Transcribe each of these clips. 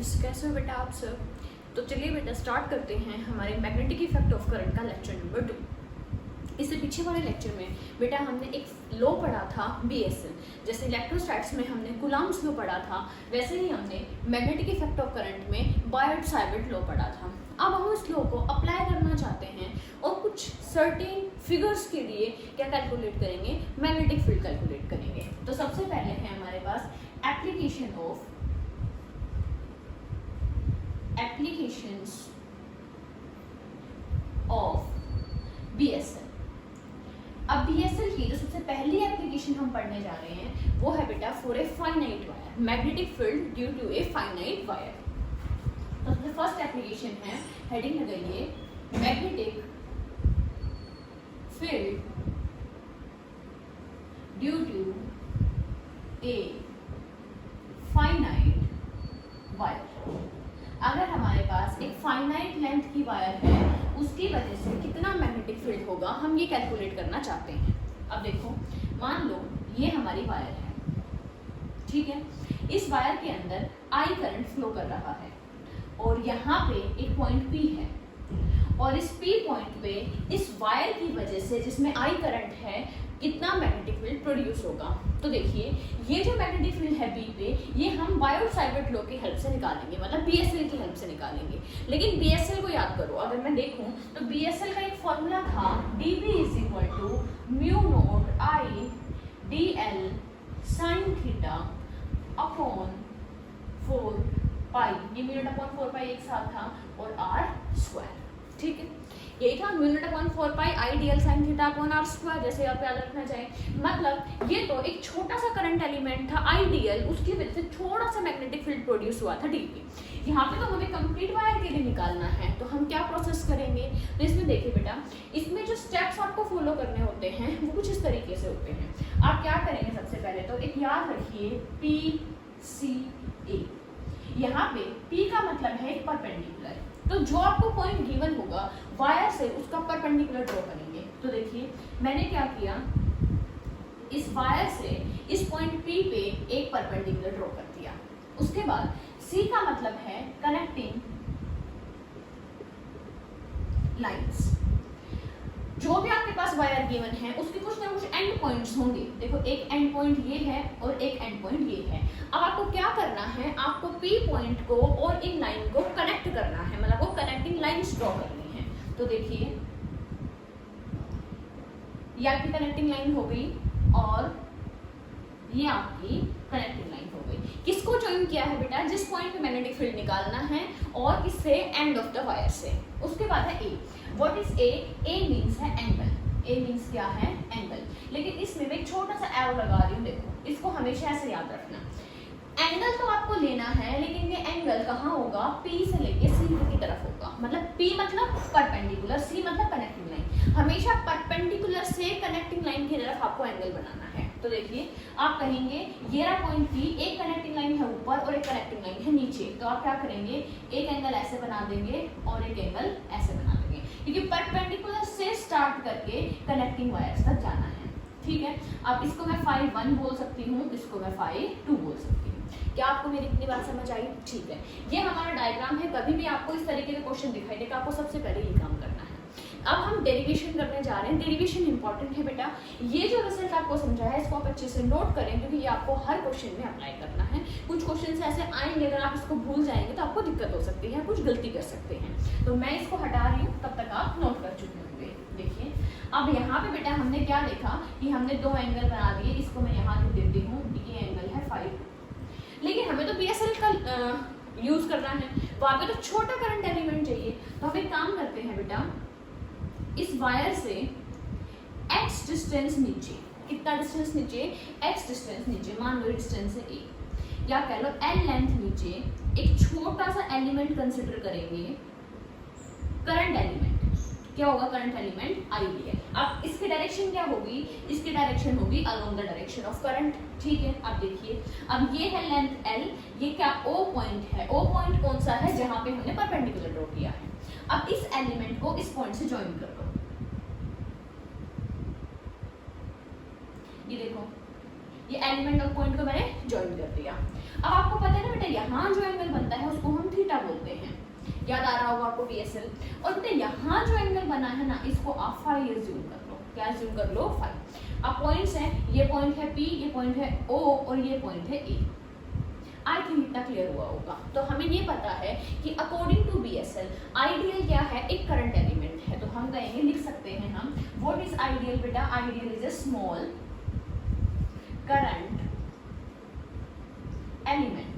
Friends, कैसे हो बेटा आप सब। तो चलिए बेटा स्टार्ट करते हैं हमारे मैग्नेटिक इफेक्ट ऑफ करंट का लेक्चर नंबर 2। इससे पीछे वाले लेक्चर में बेटा हमने एक लॉ पढ़ा था BSL, जैसे इलेक्ट्रोस्टैटिक्स में हमने कूलम्ब्स लॉ पढ़ा था, वैसे ही हमने मैग्नेटिक इफेक्ट ऑफ करंट में बायट-सावर्ट लॉ पढ़ा था। अब हम इस लॉ को अप्लाई करना चाहते हैं और कुछ सर्टेन फिगर्स के लिए क्या कैलकुलेट करेंगे, मैग्नेटिक फील्ड कैलकुलेट करेंगे। तो सबसे पहले है हमारे पास applications of BSL। अब BSL की जो सबसे पहली एप्लीकेशन हम पढ़ने जा रहे हैं वो है बेटा for a finite wire, magnetic field due to a finite wire. तो सबसे फर्स्ट एप्लीकेशन है, हेडिंग लगाइए, magnetic field due to a finite wire. अगर हमारे पास एक फाइनाइट लेंथ की वायर है, उसकी वजह से कितना मैग्नेटिक फील्ड होगा हम ये कैलकुलेट करना चाहते हैं। अब देखो, मान लो ये हमारी वायर है, ठीक है। इस वायर के अंदर आई करंट फ्लो कर रहा है और यहाँ पे एक पॉइंट P है और इस P पॉइंट पे इस वायर की वजह से जिसमें आई करंट है कितना मैग्नेटिक फील्ड प्रोड्यूस होगा। तो देखिए, ये जो मैग्नेटिक फील्ड है B पे, ये हम बायट-सावर्ट लॉ की हेल्प से निकालेंगे, मतलब BSL की हेल्प से निकालेंगे। लेकिन BSL को याद करो, अगर मैं देखूं तो BSL का एक फॉर्मूला था, dB = μ0I dl sin theta upon 4 पाई। ये μ0/4 पाई एक साथ था और r², ठीक है। यही था μ0/4 पाई I dl sin theta upon r², जैसे आप याद रखना चाहें। मतलब ये तो एक छोटा सा करंट एलिमेंट था आई dl, उसकी वजह से थोड़ा सा मैग्नेटिक फील्ड प्रोड्यूस हुआ था dp। यहाँ पे तो हमें कंप्लीट वायर के लिए निकालना है, तो हम क्या प्रोसेस करेंगे। तो इसमें देखिए बेटा, इसमें जो स्टेप्स आपको फॉलो करने होते हैं वो कुछ इस तरीके से होते हैं। आप क्या करेंगे, सबसे पहले तो एक याद रखिए PCA। यहाँ पे P का मतलब है एक परपेंडिकुलर, तो जो आपको पॉइंट गिवन होगा वायर से उसका परपेंडिकुलर ड्रॉ करेंगे। तो देखिए मैंने क्या किया, इस वायर से इस पॉइंट P पे एक परपेंडिकुलर ड्रॉ कर दिया। उसके बाद C का मतलब है कनेक्टिंग लाइंस। जो भी आपके पास वायर गिवन है उसके कुछ ना कुछ एंड पॉइंट्स होंगे। देखो, एक एंड पॉइंट ये है और एक एंड पॉइंट ये है। अब आपको क्या करना है, आपको P पॉइंट को और इन लाइन को कनेक्ट करना है, मतलब वो कनेक्टिंग लाइंस ड्रॉ करनी है। तो देखिए, ये आपकी कनेक्टिंग लाइन हो गई और ये आपकी कनेक्टिंग लाइन हो गई। किसको ज्वाइन किया है बेटा, जिस पॉइंट पे मैग्नेटिक फील्ड निकालना है, और किससे, एंड ऑफ द वायर से। उसके बाद है A। What is A? A means है एंगल। A मींस क्या है, एंगल। लेकिन इसमें मैं एक छोटा सा एरो लगा रही हूँ, देखो, इसको हमेशा ऐसे याद रखना। एंगल तो आपको लेना है, लेकिन ये एंगल कहाँ होगा, P से लेके C की तरफ होगा। मतलब P मतलब परपेंडिकुलर, C मतलब कनेक्टिंग लाइन। हमेशा परपेंडिकुलर से कनेक्टिंग लाइन की तरफ आपको एंगल बनाना है। तो देखिए, आप कहेंगे ये रहा पॉइंट P, एक कनेक्टिंग लाइन है ऊपर और एक कनेक्टिंग लाइन है नीचे। तो आप क्या करेंगे, एक एंगल ऐसे बना देंगे और एक एंगल ऐसे बना देंगे, क्योंकि परपेंडिकुलर से स्टार्ट करके कनेक्टिंग वायर्स तक जाना है, ठीक है। अब इसको मैं φ1 बोल सकती हूँ, इसको मैं φ2 बोल सकती हूँ। क्या आपको मेरी इतनी बात समझ आई? ठीक है, ये हमारा डायग्राम है। कभी भी आपको इस तरीके के क्वेश्चन दिखाई देगा, आपको सबसे पहले ये काम करना है। अब हम डेरिवेशन करने जा रहे हैं। डेरिवेशन इंपॉर्टेंट है बेटा। ये जो रिजल्ट आपको समझा है इसको आप अच्छे से नोट करें, क्योंकि ये आपको हर क्वेश्चन में अप्लाई करना है। कुछ क्वेश्चन ऐसे आएंगे, अगर आप इसको भूल जाएंगे तो आपको दिक्कत हो सकती है, कुछ गलती कर सकते हैं। तो मैं इसको हटा रही हूँ, तब तक आप नोट कर चुके होंगे। देखिए, अब यहाँ पे बेटा हमने क्या देखा कि हमने दो एंगल बना दिए। इसको मैं यहाँ लिख देती हूँ, ये एंगल है φ2। लेकिन हमें तो BSL का यूज करना है, वहाँ पे तो छोटा करंट एलिमेंट चाहिए। तो हम एक काम करते हैं बेटा, इस वायर से x डिस्टेंस नीचे, कितना डिस्टेंस नीचे, x डिस्टेंस नीचे, मान लो डिस्टेंस है a, या कह लो l लेंथ नीचे, एक छोटा सा एलिमेंट कंसिडर करेंगे, करंट एलिमेंट। क्या होगा करंट एलिमेंट, आइडियल। अब इसकी डायरेक्शन क्या होगी, इसकी डायरेक्शन होगी along the direction of current, ठीक है। अब देखिए, अब ये है लेंथ l, ये क्या O पॉइंट है। O पॉइंट कौन सा है, जहां पे हमने परपेंडिकुलर ड्रॉ किया है। अब इस एलिमेंट को इस पॉइंट से ज्वाइन कर दो। ये देखो, ये एलिमेंट और पॉइंट को मैंने ज्वाइन कर दिया। अब आपको पता है ना बेटा यहाँ जो एंगल बनता है उसको हम थीटा बोलते हैं, याद आ रहा होगा आपको BSL। और बेटा यहाँ जो एंगल बना है ना इसको आप फाई अज्यूम कर लो, क्या अज्यूम कर लो, फाई। अब पॉइंट्स हैं, ये पॉइंट है P, ये पॉइंट है O और ये पॉइंट है A। आई थिंक इतना क्लियर हुआ होगा। तो हमें ये पता है कि अकॉर्डिंग टू BSL आइडियल क्या है, एक करंट एलिमेंट है। तो हम कहेंगे, लिख सकते हैं हम, व्हाट इज आइडियल बेटा, ideal is a small current element.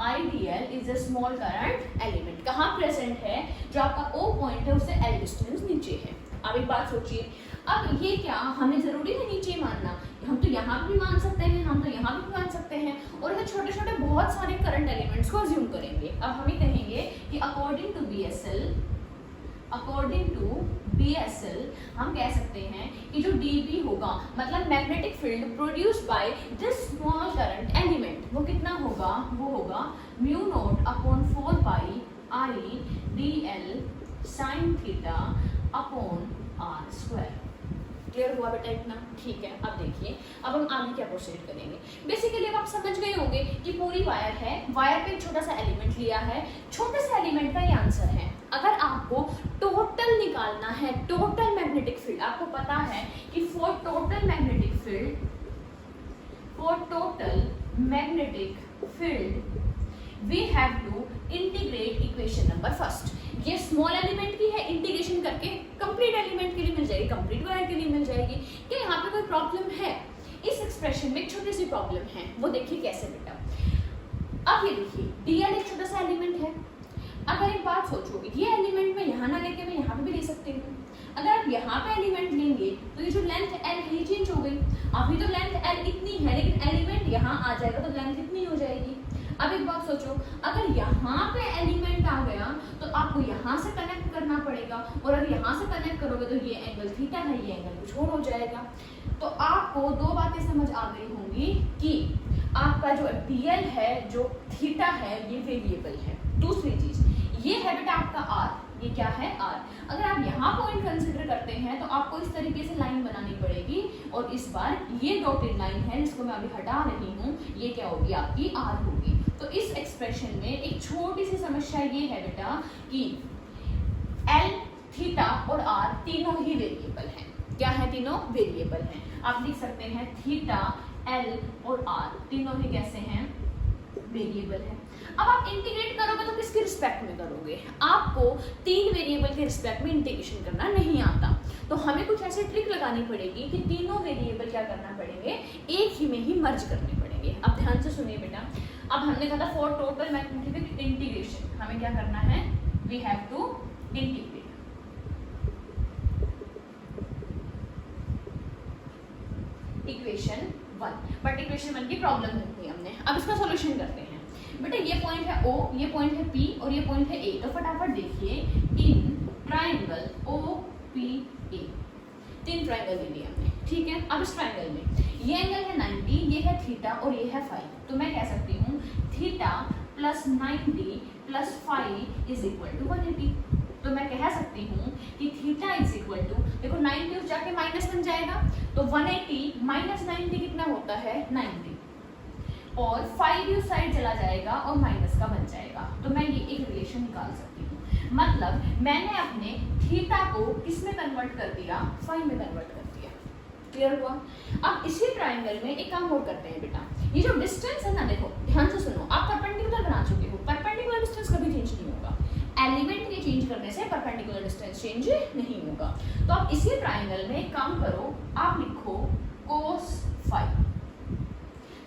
Ideal is a small current element. कहाँ प्रेजेंट है, जो आपका O पॉइंट है उससे L डिस्टेंस नीचे है। अब एक बात सोचिए, अब ये क्या हमें जरूरी है नीचे मानना, हम तो यहाँ भी मान सकते हैं, हम तो यहाँ भी मान सकते हैं, और ऐसे छोटे छोटे बहुत सारे करंट एलिमेंट्स को अज्यूम करेंगे। अब हमें कहेंगे कि अकॉर्डिंग टू BSL हम कह सकते हैं कि जो dB होगा, मतलब magnetic field produced by this small current element, वो कितना होगा, वो होगा mu naught upon 4 pi I dl sin theta upon r square. Clear हुआ बेटा इतना? ठीक है। अब देखिए, अब हम आगे क्या प्रोसीड करेंगे। बेसिकली अब आप समझ गए होंगे कि पूरी वायर है, वायर पे एक छोटा सा एलिमेंट लिया है, छोटे से एलिमेंट का ये आंसर है। अगर आपको टोटल निकालना है, टोटल मैग्नेटिक फील्ड, आपको पता है कि for total magnetic field we have to integrate equation number first. ये स्मॉल एलिमेंट की है, इंटीग्रेशन करके कंप्लीट एलिमेंट के लिए मिल जाएगी, कंप्लीट वायर के लिए मिल जाएगी। क्या यहाँ पे कोई प्रॉब्लम है? इस एक्सप्रेशन में एक छोटी सी प्रॉब्लम है, वो देखिए कैसे बेटा। अब ये देखिए, dl एक छोटा सा एलिमेंट है। अगर एक बात सोचो, ये एलिमेंट में यहाँ ना लेके मैं यहाँ पे भी ले सकती हूँ। अगर आप यहाँ पे एलिमेंट लेंगे तो ये जो लेंथ L है ये चेंज हो गई। अभी तो लेंथ L इतनी है, लेकिन एलिमेंट यहाँ आ जाएगा तो लेंथ इतनी हो जाएगी। अब एक बात सोचो, अगर यहाँ पे एलिमेंट आ गया तो आपको यहाँ से कनेक्ट करना पड़ेगा, और अगर यहाँ से कनेक्ट करोगे तो ये एंगल थीटा है, ये एंगल कुछ और हो जाएगा। तो आपको दो बातें समझ आ गई होंगी कि आपका जो dl है, जो थीटा है, ये वेरिएबल है। दूसरी चीज ये है बेटा आपका r, ये क्या है r। अगर आप यहाँ पॉइंट कंसिडर करते हैं तो आपको इस तरीके से लाइन बनानी पड़ेगी, और इस बार ये डॉटेड लाइन है जिसको मैं अभी हटा रही हूँ, ये क्या होगी, आपकी r होगी। तो इस एक्सप्रेशन में एक छोटी सी समस्या ये है बेटा कि L, थीटा और r तीनों ही वेरिएबल हैं। क्या है? तीनों वेरिएबल हैं। आप लिख सकते हैं थीटा, L और r तीनों ही कैसे हैं? वेरिएबल है। अब आप इंटीग्रेट करोगे तो किसके रिस्पेक्ट में करोगे? आपको तीन वेरिएबल के रिस्पेक्ट में इंटीग्रेशन करना नहीं आता, तो हमें कुछ ऐसे ट्रिक लगानी पड़ेगी कि तीनों वेरिएबल क्या करना पड़ेंगे, एक ही में ही मर्ज करने पड़ेंगे। अब ध्यान से सुनिए बेटा, अब हमने कहा था फॉर टोटल मैग्नेटिक इंटीग्रेशन हमें क्या करना है, we have to integrate equation 1। But equation 1 की प्रॉब्लम नहीं हमने, अब इसका सॉल्यूशन करते हैं। बेटा ये पॉइंट है O, ये पॉइंट है P और ये पॉइंट है A। तो फटाफट देखिए, इन ट्राइंगल OPA तीन ट्राइंगल ले लिए हमने, ठीक है। अब इस ट्राइंगल में ये एंगल है 90, ये है थीटा और ये है फाई। तो मैं कह सकती हूँ theta plus 90 plus phi is equal to 180। तो मैं कह सकती हूँ कि थीटा इज इक्वल टू, देखो 90 उस जाके माइनस बन जाएगा, तो 180 माइनस 90 कितना होता है, 90, और 5 भी उस साइड चला जाएगा और माइनस का बन जाएगा। तो मैं ये एक रिलेशन निकाल सकती हूँ, मतलब मैंने अपने थीटा को किस में कन्वर्ट कर दिया, फाई में कन्वर्ट कर दिया। क्लियर हुआ? अब इसी ट्राइंगल में एक काम और करते हैं बेटा, ये जो डिस्टेंस है ना, देखो ध्यान से सुनो, आप परपेंडिकुलर बना चुके हो, परपेंडिकुलर डिस्टेंस कभी चेंज नहीं होगा, एलिमेंट के चेंज करने से परपेंडिकुलर डिस्टेंस चेंज नहीं होगा। तो आप इसी ट्राइंगल में एक काम करो, आप लिखो cos फाई।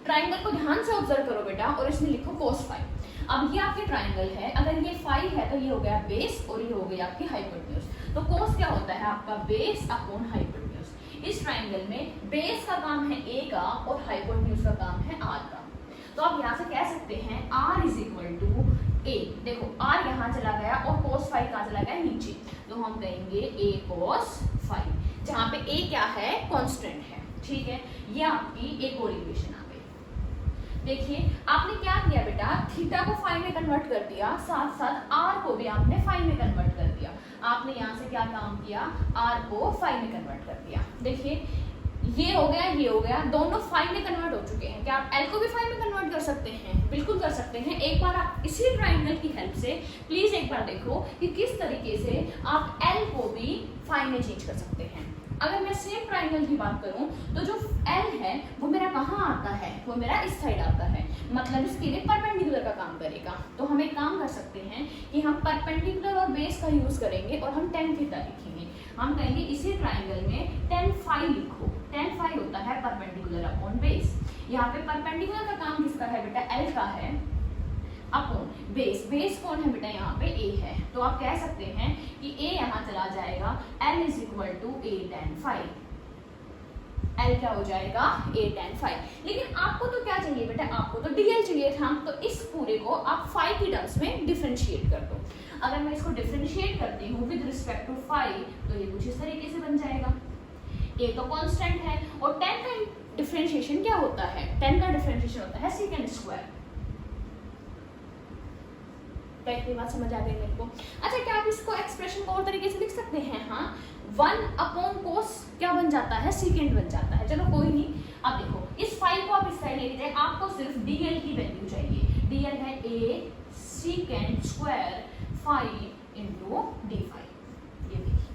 ट्राइंगल को ध्यान से ऑब्जर्व करो बेटा, और इसमें लिखो cos फाई। अब ये आपके ट्राइंगल है, अगर ये फाई है तो ये हो गया बेस और ये हो गया आपकी हाइपोटेन्यूज। तो cos क्या होता है आपका, बेस अपॉन हाइपोटेन्यूज। इस ट्राइंगल में बेस का काम है a का और हाइपोटेन्यूज का काम है r का। तो आप यहाँ से कह सकते हैं r is equal to a। देखो r यहाँ चला गया और cos फाई कहाँ चला गया, नीचे, तो हम कहेंगे a cos फाई, जहाँ पे a क्या है, कांस्टेंट है, ठीक है। ये आपकी एक और इक्वेशन आ गई। देखिए आपने क्या किया बेटा, थीटा को फाई में कन्वर्ट कर दिया, साथ साथ r को भी आपने फाई में कन्वर्ट कर दिया। आपने यहाँ से क्या काम किया, r को फाई में कन्वर्ट कर दिया। देखिए ये हो गया, दोनों फाई में कन्वर्ट हो चुके हैं। क्या आप एल को भी फाई में कन्वर्ट कर सकते हैं? बिल्कुल कर सकते हैं। एक बार आप इसी ट्राइंगल की हेल्प से प्लीज एक बार देखो कि किस तरीके से आप एल को भी फाई में चेंज कर सकते हैं। अगर मैं सेम ट्राइंगल की बात करूं तो जो एल है वो मेरा कहाँ आता है? वो मेरा इस साइड आता है, मतलब इसके लिए परपेंडिकुलर का काम करेगा। तो हम एक काम कर सकते हैं कि हम परपेंडिकुलर और बेस का यूज करेंगे और हम tan थीटा लिखेंगे। हम कहेंगे इसी ट्राइंगल में tan फाई लिखो। tan फाई होता है परपेंडिकुलर अपॉन बेस। यहाँ पे परपेंडिकुलर का काम किसका है बेटा? एल का है अपॉन बेस। बेस कौन है बेटा? यहाँ पे a है। तो आप कह सकते हैं कि a यहाँ चला जाएगा, l is equal to a tan phi. l क्या हो जाएगा? a tan phi. लेकिन आपको तो क्या चाहिए बेटा? आपको तो dl चाहिए था। तो इस पूरे को आप फाई की टर्म्स में डिफरेंशिएट कर दो। अगर मैं इसको डिफरेंशिएट करती हूँ विद रिस्पेक्ट टू फाई तो ये कुछ इस तरीके से बन जाएगा। a तो कांस्टेंट है और tan का डिफरेंशिएशन क्या होता है? tan का डिफरेंशिएशन होता है सेकंड स्क्वायर। इतनी बात समझ आ गई मेरे को। अच्छा, क्या आप इसको एक्सप्रेशन को और तरीके से लिख सकते हैं? हाँ, 1 अपॉन कोस क्या बन जाता है? सेकेंड बन जाता है। चलो कोई नहीं, अब देखो इस फाई को आप इस साइड लेके जाए, आपको सिर्फ dl की वैल्यू चाहिए। dl है a second square phi into D phi. ये देखिए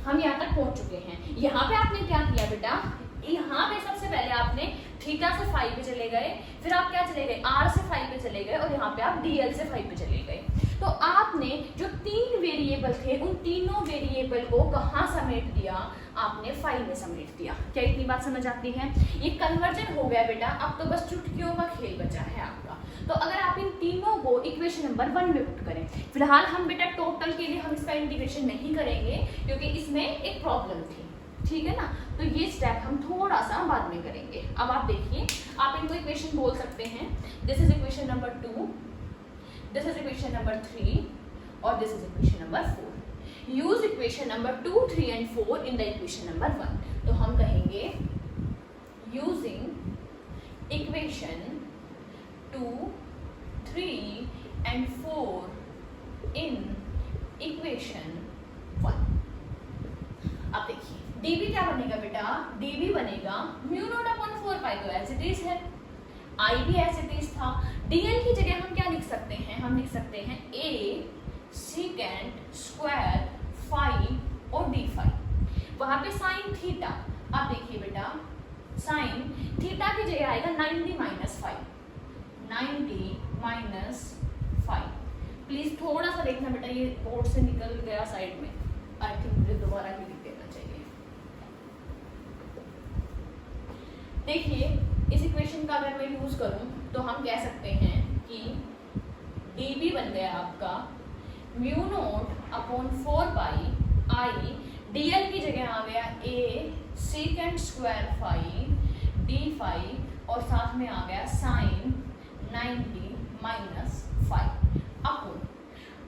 हम यहाँ तक पहुंच चुके हैं। यहाँ पे आपने क्या किया बेटा? यहाँ पे सबसे पहले आपने थीटा से फाई पे चले गए, फिर आप क्या चले गए? आर से फाई पे चले गए और यहाँ पे आप डीएल से फाई पे चले गए। तो आपने जो 3 वेरिएबल थे उन तीनों वेरिएबल को कहाँ समेट दिया? आपने फाई में समेट दिया। क्या इतनी बात समझ आती है? ये कन्वर्जन हो गया बेटा। अब तो बस चुटकियों का खेल बचा है आपका। तो अगर आप इन तीनों को इक्वेशन नंबर 1 में पुट करें, फिलहाल हम बेटा टोटल के लिए हम इसका इंटीग्रेशन नहीं करेंगे क्योंकि इसमें एक प्रॉब्लम थी, ठीक है ना। तो ये स्टेप हम थोड़ा सा बाद में करेंगे। अब आप देखिए, आप इनको इक्वेशन बोल सकते हैं। This is equation number 2, this is equation number 3 और this is equation number 4। Use equation number 2, 3 and 4 in the equation number 1। तो हम कहेंगे using equation 2, 3 and 4 in equation 1। अब देखिए dv क्या बनेगा बेटा? dv बनेगा म्यू नॉट अपॉन 4 पाई, तो एज इट इज है। I भी एज इट इज था। dl की जगह हम क्या लिख सकते हैं? हम लिख सकते हैं a सेकेंड स्क्वायर फाई और डी फाई। वहां पे साइन थीटा, आप देखिए बेटा साइन थीटा की जगह आएगा 90 माइनस 5, 90 माइनस 5। प्लीज थोड़ा सा देखना बेटा, ये बोर्ड से निकल गया साइड में। आई थिंक मुझे दोबारा भी लिख देना चाहिए। देखिए इस इक्वेशन का अगर मैं यूज करूं तो हम कह सकते हैं कि dv बन गया आपका mu naught upon 4 pi I, dl की जगह आ गया a second square phi D phi और साथ में आ गया sine 90 minus 5 upon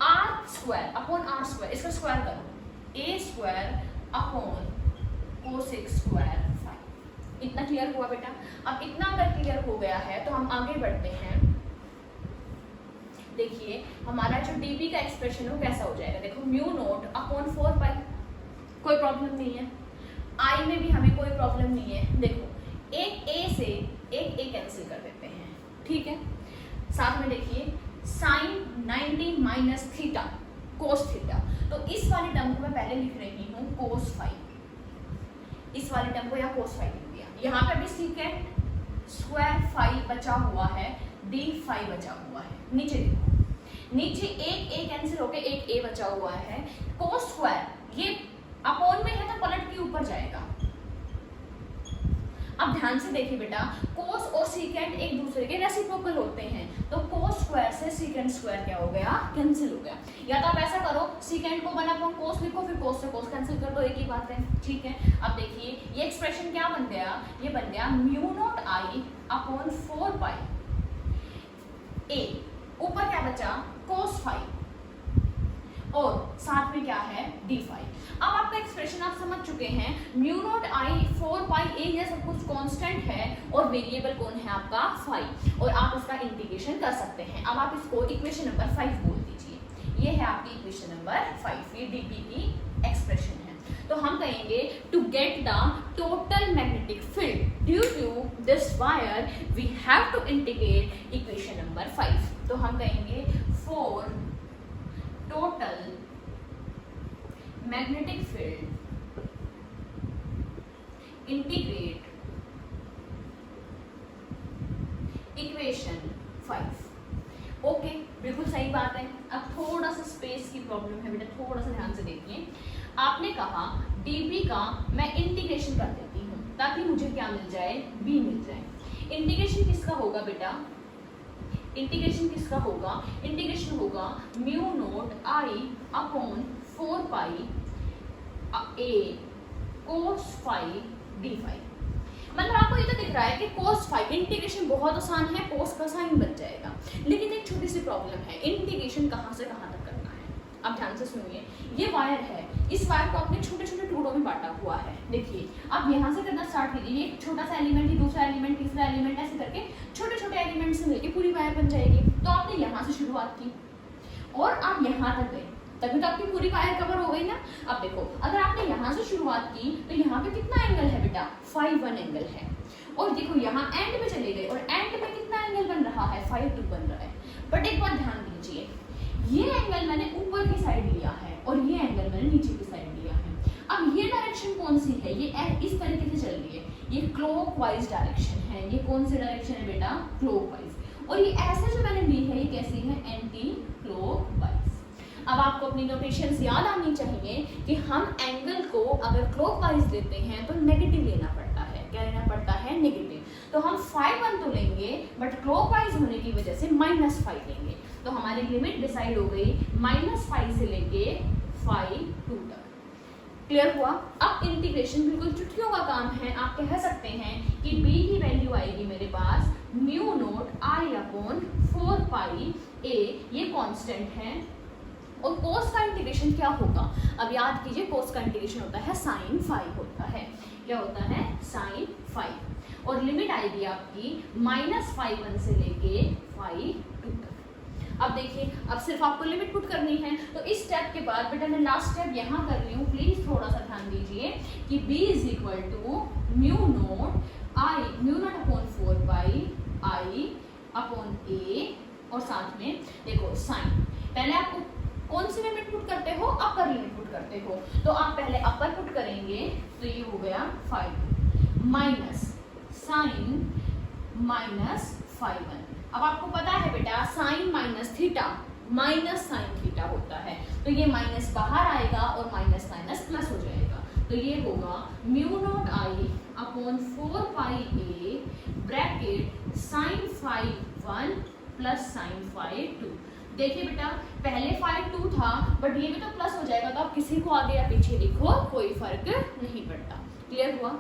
R square upon R square. इसका स्क्वायर करो, a square upon cosec square 5। इतना क्लियर हुआ बेटा? अब इतना अगर क्लियर हो गया है तो हम आगे बढ़ते हैं। देखिए हमारा जो dv का एक्सप्रेशन हो कैसा हो जाएगा? देखो म्यू नोट अपॉन 4 पाई, कोई प्रॉब्लम नहीं है। i में भी हमें कोई प्रॉब्लम नहीं है। देखो एक a से एक a कैंसिल कर देते हैं, ठीक है। साथ में देखिए sine 90 minus theta cos theta, तो इस वाली टर्म को मैं पहले लिख रही हूँ कोस 5। इस वाली टर्म को या कोस 5 लिख दिया। यहाँ पे भी सेकेंड स्क्वायर 5 बचा हुआ है, डी 5 बचा हुआ है। नीचे देखो, नीचे एक a कैंसिल होके एक a बचा हुआ है। कोस स्क्वायर ये अपॉन में है तो पलट के ऊपर जाएगा। अब ध्यान से देखिए बेटा, कोस और सीकेंड एक दूसरे के रेसिप्रोकल होते हैं, तो कोस स्क्वायर से सीकेंड स्क्वायर क्या हो गया? कैंसिल हो गया। या तो आप ऐसा करो, सीकेंड को 1 अपॉन कोस लिखो, फिर कोस से कोस कैंसिल कर दो, एक ही बात है, ठीक है। अब देखिए ये एक्सप्रेशन क्या बन गया? ये बन गया mu naught I upon 4 pi a, ऊपर क्या बचा? कोस 5 और साथ में क्या है? डी 5। अब आपका एक्सप्रेशन आप समझ चुके हैं। म्यू नॉट आई 4 पाई ए, ये सब कुछ कांस्टेंट है और वेरिएबल कौन है आपका? 5, और आप इसका इंटीग्रेशन कर सकते हैं। अब आप इसको इक्वेशन नंबर 5 बोल दीजिए। ये है आपकी इक्वेशन नंबर 5, ये डीपी की एक्सप्रेशन है। तो हम कहेंगे to get the total magnetic field due to this wire we have to integrate equation number 5। तो हम कहेंगे for total magnetic field integrate equation 5। Okay, बिल्कुल सही बात है। अब थोड़ा सा स्पेस की प्रॉब्लम है बेटा, थोड़ा सा ध्यान से देखिए। आपने कहा dB का मैं इंटीग्रेशन कर देती हूँ ताकि मुझे क्या मिल जाए, b मिल जाए। इंटीग्रेशन किसका होगा बेटा, इंटीग्रेशन किसका होगा, इंटीग्रेशन होगा mu naught I upon 4 pi a cos phi d5। मतलब आपको ये तो दिख रहा है कि cos phi इंटीग्रेशन बहुत आसान है, cos का साइन बच जाएगा। लेकिन एक छोटी सी प्रॉब्लम है, इंटीग्रेशन कहाँ से कहाँ तक करना है। अब ध्यान से सुनिए, ये वायर है, इस वायर को आपने छोटे छोटे टुकड़ों में बांटा हुआ है। देखिए आप यहाँ से करना स्टार्ट कीजिए, एक छोटा सा एलिमेंट, ही दूसरा एलिमेंट, तीसरा एलिमेंट, ऐसे करके छोटे छोटे एलिमेंट से मिलकर पूरी वायर बन जाएगी। तो आपने यहाँ से शुरुआत की और आप यहाँ तक गए, तभी तो आपकी पूरी वायर कवर हो गई ना। अब देखो, अगर आपने यहाँ से शुरुआत की तो यहाँ पे कितना एंगल है बेटा, phi 1 एंगल है। और देखो यहाँ एंड में चले गए और एंड में कितना एंगल बन रहा है, phi 2 बन रहा है। बट एक बात ध्यान दीजिए, ये एंगल मैंने ऊपर की साइड लिया है और ये एंगल मैंने नीचे की साइड लिया है। अब ये डायरेक्शन कौन सी है, ये इस तरीके से चल रही है, ये क्लॉकवाइज डायरेक्शन है। ये कौन सी डायरेक्शन है बेटा, क्लॉकवाइज। और ये ऐसे जो मैंने ली है, ये कैसी है, एंटी क्लॉकवाइज। अब आपको अपनी नोटेशंस याद आनी चाहिए कि हम एंगल को अगर क्लॉकवाइज लेते हैं तो नेगेटिव लेना पड़ता है। क्या लेना पड़ता है, नेगेटिव। तो हम phi 1 तो लेंगे बट क्लॉकवाइज होने की वजह से -phi लेंगे। तो हमारी लिमिट डिसाइड हो गई -phi से लेके phi 2 तक। क्लियर हुआ। अब इंटीग्रेशन बिल्कुल चुटकियों का काम है। आप कह सकते हैं कि b की वैल्यू आएगी मेरे पास mu naught I upon 4 pi a, ये कांस्टेंट है। और cos का इंटीग्रेशन क्या होगा, अब याद कीजिए, cos का इंटीग्रेशन होता है sin phi होता है। क्या होता है, sin phi। और लिमिट आएगी आपकी -phi 1 से लेके phi 2 तक। अब देखिए, अब सिर्फ आपको लिमिट पुट करनी है। तो इस स्टेप के बाद बेटा मैं लास्ट स्टेप यहाँ कर रही हूँ, प्लीज थोड़ा सा ध्यान दीजिए कि b is equal to mu naught upon 4 pi I upon a, और साथ में देखो साइन। पहले आपको कौन सी लिमिट पुट करते हो, अपर लिमिट पुट करते हो। तो आप पहले अपर पुट करेंगे तो ये हो गया 5 माइनस साइन -phi 1। अब आपको पता है बेटा sine minus theta minus sine theta होता है, तो ये माइनस बाहर आएगा और माइनस माइनस प्लस हो जाएगा। तो ये होगा mu naught I upon 4 pi a bracket sine phi 1 plus sine phi 2। देखिए बेटा, पहले phi 2 था बट ये भी तो प्लस हो जाएगा, तो आप किसी को आगे या पीछे लिखो, कोई फर्क नहीं पड़ता। क्लियर हुआ।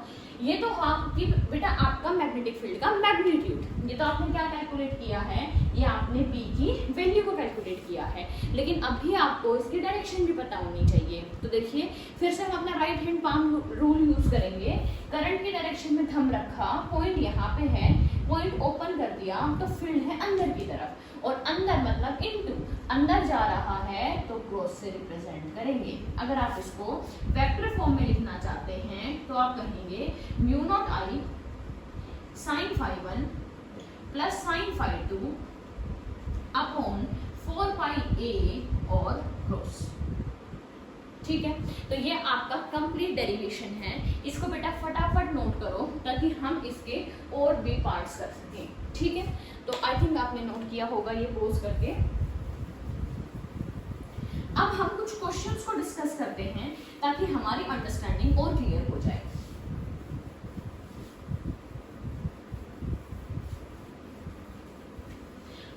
ये तो हाँ कि बेटा आपका मैग्नेटिक फील्ड का मैग्नीट्यूड, ये तो आपने क्या कैलकुलेट किया है, ये आपने p की वैल्यू को कैलकुलेट किया है। लेकिन अभी आपको इसकी डायरेक्शन भी पता होनी चाहिए। तो देखिए, फिर से हम अपना right hand palm rule use करेंगे। करंट की डायरेक्शन में थंब रखा, पॉइंट यहाँ पे है, पॉइंट ओपन कर दिया तो फील्ड है अंदर की तरफ, और अंदर मतलब इनटू, अंदर जा रहा है तो क्रॉस से रिप्रेजेंट करेंगे। अगर आप इसको वेक्टर फॉर्म में लिखना चाहते हैं तो आप कहेंगे mu naught I sine phi 1 plus sine phi 2 upon 4 pi a और क्रॉस। ठीक है, तो ये आपका कंप्लीट डेरिवेशन है। इसको बेटा फटाफट नोट करो ताकि हम इसके और भी पार्ट्स कर सकें। ठीक है, तो आई थिंक आपने नोट किया होगा ये पोज करके। अब हम कुछ क्वेश्चंस को डिस्कस करते हैं ताकि हमारी अंडरस्टैंडिंग और क्लियर हो जाए।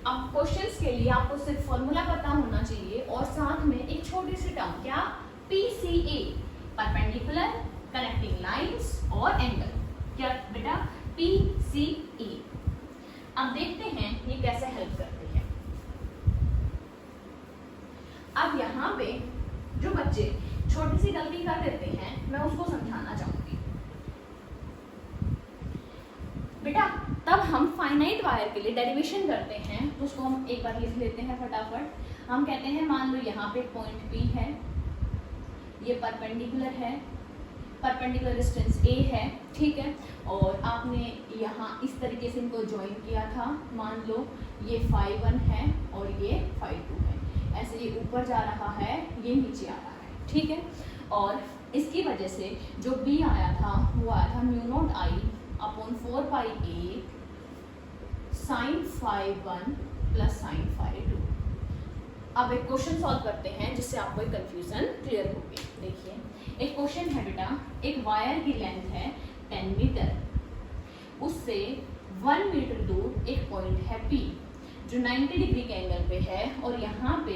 अब क्वेश्चंस के लिए आपको सिर्फ फॉर्मूला पता होना चाहिए और साथ में एक छोटी सी टर्म, क्या, PCA, परपेंडिकुलर, कनेक्टिंग लाइंस और एंगल। क्या बेटा, PCA। अब देखते हैं ये कैसे हेल्प करते हैं। अब यहाँ पे जो बच्चे छोटी सी गलती कर देते हैं मैं उसको समझाना चाहूंगी। बेटा तब हम फाइनाइट वायर के लिए डेरिवेशन करते हैं तो उसको हम एक बार लिख लेते हैं फटाफट। हम कहते हैं मान लो यहाँ पे पॉइंट P है, ये परपेंडिकुलर है परपेंडिकुलर डिस्टेंस ए है, ठीक है, और आपने यहाँ इस तरीके से इनको ज्वाइन किया था। मान लो ये φ1 है और ये φ2 है, ऐसे ये ऊपर जा रहा है, ये नीचे आ रहा है, ठीक है। और इसकी वजह से जो b आया था वो आया था μ0I/4πa sin φ1 प्लस sin φ2। अब एक क्वेश्चन सॉल्व करते हैं जिससे आपको एक कंफ्यूजन क्लियर होगी। देखिए, एक क्वेश्चन है बेटा, एक वायर की लेंथ है 10 मीटर, उससे 1 मीटर दूर एक पॉइंट है P जो 90 डिग्री के एंगल पे है, और यहाँ पे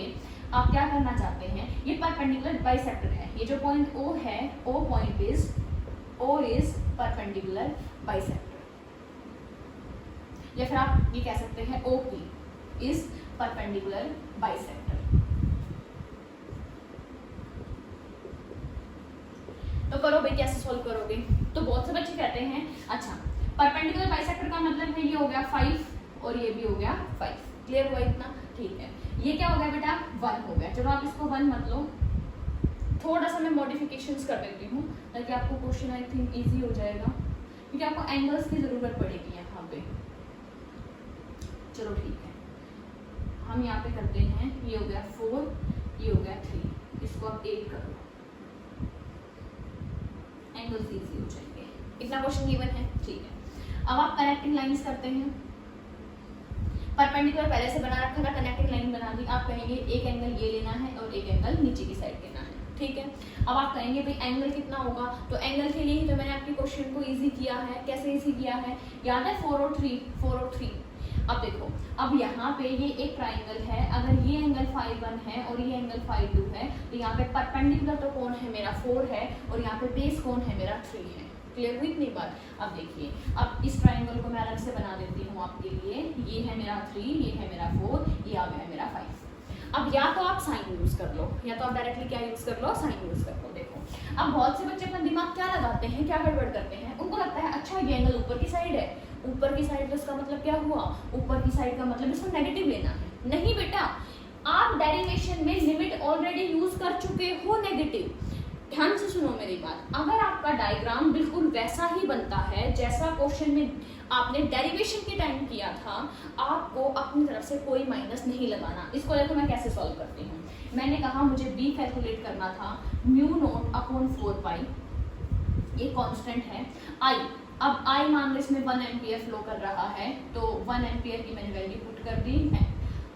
आप क्या करना चाहते हैं, ये परपेंडिकुलर बाइसेक्टर है, ये जो पॉइंट O है, O इज परपेंडिकुलर बाइसेक्टर, या फिर आप ये कह सकते हैं OP इज परपेंडिकुलर बाइसेक्टर। तो करो भाई, कैसे सॉल्व करोगे? तो बहुत से बच्चे कहते हैं अच्छा परपेंडिकुलर बाइसेक्टर का मतलब है ये हो गया 5 और ये भी हो गया 5। क्लियर हुआ इतना? ठीक है, ये क्या हो गया बेटा? 1 हो गया। चलो आप इसको 1 मत लो, थोड़ा सा मैं मॉडिफिकेशंस कर देती हूँ ताकि आपको क्वेश्चन आई थिंक इजी हो जाएगा, क्योंकि आपको एंगल्स की जरूरत पड़ेगी यहाँ पे। चलो ठीक है, हम यहाँ पे करते हैं, ये हो गया 4, ये हो गया 3, इसको आप 8 कर लो, एंगल्स इजी हो जाएंगे। इतना क्वेश्चन गिवन है, ठीक है। अब आप कनेक्टिंग लाइंस करते हैं। परपेंडिकुलर पहले से बना रखा था, कनेक्टिंग लाइन बना दी। आप कहेंगे एक एंगल ये लेना है और एक एंगल नीचे की साइड लेना है, ठीक है। अब आप कहेंगे भाई एंगल कितना होगा, तो एंगल के लिए ही तो मैंने आपके क्वेश्चन को इजी किया है। कैसे इजी किया है? याद है 4 और 3। अब देखो, अब यहाँ पे ये एक ट्राइंगल है, अगर ये एंगल φ1 है और ये एंगल φ2 है, तो यहाँ पे परपेंडिकुलर तो कौन है मेरा 4 है, और यहाँ पे बेस कौन है मेरा 3 है। क्लियर हुई इतनी बात? अब देखिए, अब इस ट्राइंगल को मैं अलग से बना देती हूँ आपके लिए। ये है मेरा 3, ये है मेरा 4, ये आ गया मेरा 5। अब या तो आप साइन यूज कर लो, या तो आप डायरेक्टली क्या यूज कर लो, साइन यूज कर लो। देखो, अब बहुत से बच्चे अपना दिमाग क्या लगाते हैं, क्या गड़बड़ करते हैं, उनको लगता है अच्छा ये एंगल ऊपर की साइड है, ऊपर की साइड, तो इसका मतलब क्या हुआ, ऊपर की साइड का मतलब इसको नेगेटिव लेना है। नहीं बेटा, आप डेरिवेशन में लिमिट ऑलरेडी यूज कर चुके हो नेगेटिव। ध्यान से सुनो मेरी बात, अगर आपका डायग्राम बिल्कुल वैसा ही बनता है जैसा क्वेश्चन में आपने डेरिवेशन के टाइम किया था, आपको अपनी तरफ से कोई माइनस नहीं लगाना। इसको देखो मैं कैसे सॉल्व करती हूँ। मैंने कहा मुझे b कैलकुलेट करना था, μ0/4π, ये कांस्टेंट है। I, अब I मान लो इसमें 1 एम्पियर फ्लो कर रहा है, तो 1 एम्पियर की मैंने वैल्यू पुट कर दी है,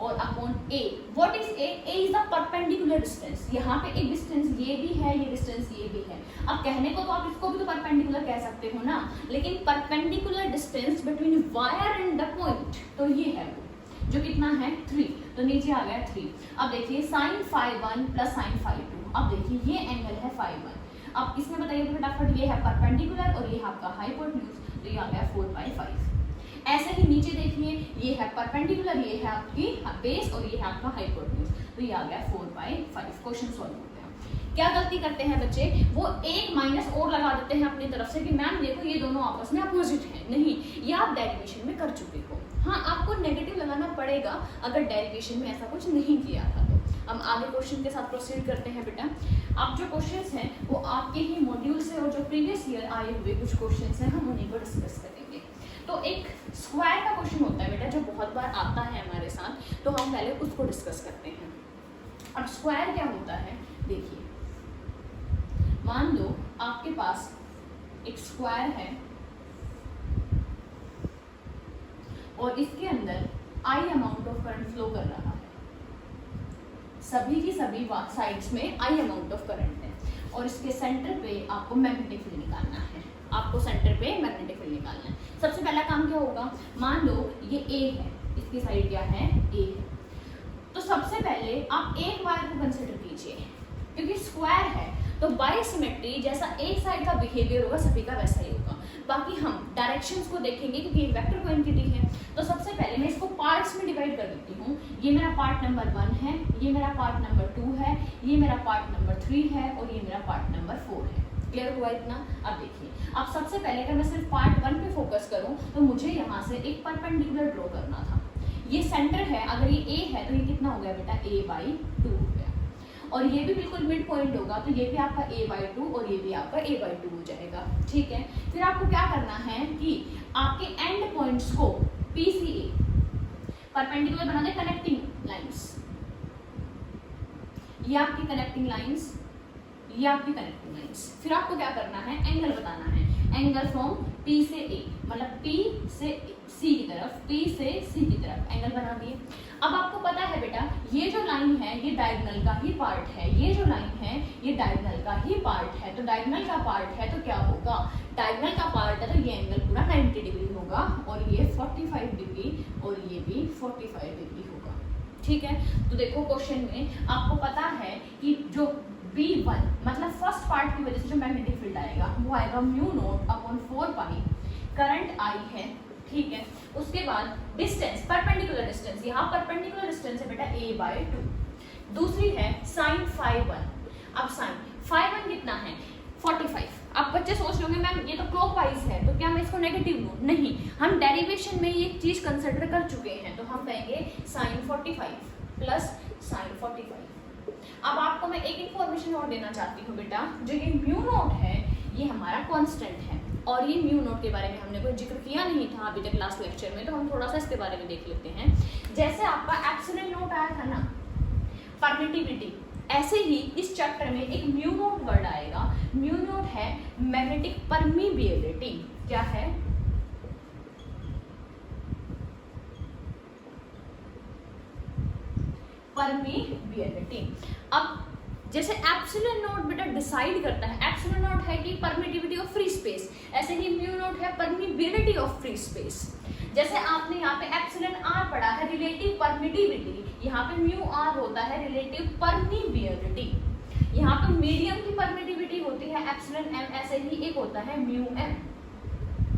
और upon A। What is A? A is the perpendicular distance. यहाँ पे एक डिस्टेंस ये भी है, ये डिस्टेंस ये भी है। अब कहने को तो आप इसको भी तो परपेंडिकुलर कह सकते हो ना, लेकिन perpendicular distance between wire and the point, तो ये है वो, जो कितना है 3, तो नीचे आ गया 3। अब देखिए sin φ1 प्लस sin φ2, अब देखिए ये एंगल है φ1। अब इसमें बताइए फटाफट, ये है परपेंडिकुलर और ये है आपका हाइपोटेन्यूज, तो ये आ गया 4/5। ऐसे ही नीचे देखिए, ये है परपेंडिकुलर, ये है आपकी बेस और ये है आपका हाइपोटेन्यूज, तो ये आ गया 4/5। क्वेश्चन सॉल्व होते हैं। क्या गलती करते हैं बच्चे, वो एक माइनस और लगा देते हैं अपनी तरफ से कि मैम देखो ये दोनों आपस में अपोजिट हैं। नहीं, ये आप डेरिवेशन में कर चुके हो। हाँ, आपको नेगेटिव लगाना पड़ेगा अगर डेरिवेशन में ऐसा कुछ नहीं किया था। तो हम आगे क्वेश्चन के साथ प्रोसीड करते हैं बेटा। अब जो क्वेश्चंस हैं वो आपके ही मॉड्यूल से और जो प्रीवियस ईयर आए हुए कुछ क्वेश्चंस हैं, हम उन्हीं को डिस्कस करेंगे। तो एक स्क्वायर का क्वेश्चन होता है बेटा जो बहुत बार आता है हमारे साथ, तो हम पहले उसको डिस्कस करते हैं। अब स्क्वायर क्या होता है, देखिए, मान लो आपके पास एक स्क्वायर है और इसके अंदर I amount of current flow कर रहा है, सभी की सभी साइड्स में I अमाउंट ऑफ करंट है, और इसके सेंटर पे आपको मैग्नेटिक फील्ड निकालना है। आपको सेंटर पे मैग्नेटिक फील्ड निकालना है। सबसे पहला काम क्या होगा, मान लो ये A है, इसकी साइड क्या है, A है, तो सबसे पहले आप एक वायर को कंसिडर कीजिए, क्योंकि स्क्वायर है तो बाय सिमेट्री जैसा एक साइड का बिहेवियर होगा सभी का वैसा ही होगा। बाकी हम डायरेक्शंस को देखेंगे क्योंकि एक वेक्टर क्वांटिटी है। तो सबसे पहले मैं इसको पार्ट्स में डिवाइड कर देती हूँ। ये मेरा पार्ट नंबर 1 है, ये मेरा पार्ट नंबर 2 है, ये मेरा पार्ट नंबर 3 है और ये मेरा पार्ट नंबर 4 है। क्लियर हुआ इतना? अब देखिए, अब सबसे पहले अगर मैं सिर्फ पार्ट 1 पे फोकस करूँ तो मुझे यहाँ से एक परपेंडिकुलर ड्रॉ करना था। ये सेंटर है, अगर ये A है तो ये कितना हो गया बेटा, A/2 हो गया। और ये भी बिल्कुल मिड पॉइंट होगा, तो ये भी आपका a/2 और ये भी आपका a/2 हो जाएगा। ठीक है, फिर आपको क्या करना है कि आपके एंड पॉइंट्स को P से A परपेंडिकुलर बना दे, कनेक्टिंग लाइंस, ये आपकी कनेक्टिंग लाइंस, ये आपकी कनेक्टिंग लाइंस। फिर आपको क्या करना है, एंगल बताना है, एंगल फ्रॉम P से A, मतलब P से C की तरफ, P से C की तरफ एंगल बना दिए। अब आपको पता है बेटा ये जो लाइन है ये डायगोनल का ही पार्ट है, ये जो लाइन है ये डायगोनल का ही पार्ट है, तो डायगोनल का पार्ट है तो क्या होगा, डायगोनल का पार्ट है तो ये एंगल पूरा 90 डिग्री होगा और ये 45 डिग्री और ये भी 45 डिग्री होगा। ठीक है, तो देखो क्वेश्चन में आपको पता है कि जो B1 मतलब फर्स्ट पार्ट की वजह से जो मैग्नेटिक फील्ड आएगा वो आएगा μ0/4π, करंट I है। ठीक है, उसके बाद डिस्टेंस, परपेंडिकुलर डिस्टेंस, यहाँ परपेंडिकुलर डिस्टेंस है बेटा a/2। दूसरी है sin φ1। अब sin φ1 कितना है 45। अब बच्चे सोच रहे होंगे मैम ये तो क्लॉकवाइज है तो क्या मैं इसको नेगेटिव लूं, नहीं, हम डेरिवेशन में ये चीज कंसिडर कर चुके हैं, तो हम कहेंगे sin 45 प्लस sin 45। अब आपको मैं एक इन्फॉर्मेशन और देना चाहती हूँ बेटा, जो ये μ0 है ये हमारा कांस्टेंट है और ये μ0 के बारे में हमने कोई जिक्र किया नहीं था अभी तक लास्ट लेक्चर में, तो हम थोड़ा सा इसके बारे में देख लेते हैं। जैसे आपका एप्सिलॉन नोट आया था ना परमिटिविटी, ऐसे ही इस चैप्टर में एक μ0 वर्ड आएगा। μ0 है मैग्नेटिक परमिबिलिटी। क्या है, परमिबिलिटी। अब जैसे एप्सिलॉन नोट बेटा डिसाइड करता है, एप्सिलॉन नोट है कि परमिटिविटी ऑफ फ्री स्पेस, ऐसे ही μ0 है परमिबिलिटी ऑफ फ्री स्पेस। जैसे आपने यहाँ पे एप्सिलॉन r पढ़ा है रिलेटिव परमिटिविटी, यहाँ पे μr होता है रिलेटिव परमिबिलिटी। यहाँ पे मीडियम की परमिटिविटी होती है एप्सिलॉन m, ऐसे ही एक होता है μm।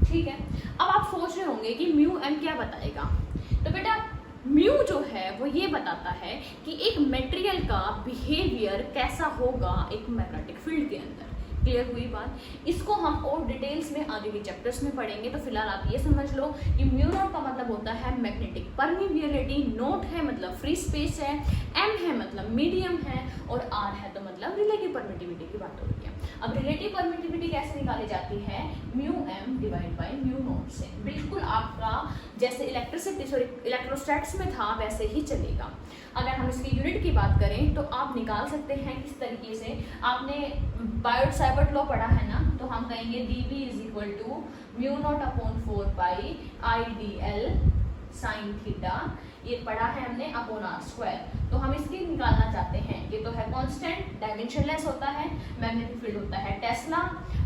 ठीक है, अब आप सोच रहे होंगे कि μm क्या बताएगा, तो बेटा म्यू जो है वो ये बताता है कि एक मटेरियल का बिहेवियर कैसा होगा एक मैग्नेटिक फील्ड के अंदर। क्लियर हुई बात, इसको हम और डिटेल्स में आगे के चैप्टर्स में पढ़ेंगे। तो फिलहाल आप ये समझ लो कि μ0 का मतलब होता है मैग्नेटिक परमिबिलिटी, नोट है मतलब फ्री स्पेस है, m है मतलब मीडियम है और r है तो मतलब रिलेटिव परमिटिविटी की बात हो रही है। अब रिलेटिव परमिटिविटी कैसे निकाली जाती है, μm डिवाइड बाय μ0 से। बिल्कुल आपका जैसे इलेक्ट्रोस्टैट्स में था वैसे ही चलेगा। अगर हम इसकी यूनिट की बात करें तो आप निकाल सकते हैं किस तरीके से, आपने बायोट-सावर्ट लॉ पढ़ा है ना, तो हम कहेंगे dV = μ0/4π IdL sin थीटा, ये पढ़ा है हमने अपॉन r²। तो हम इसकी निकालना चाहते हैं, ये तो है कांस्टेंट, डायमेंशनलेस होता है, मैग्नेटिक फील्ड होता है टेस्ला,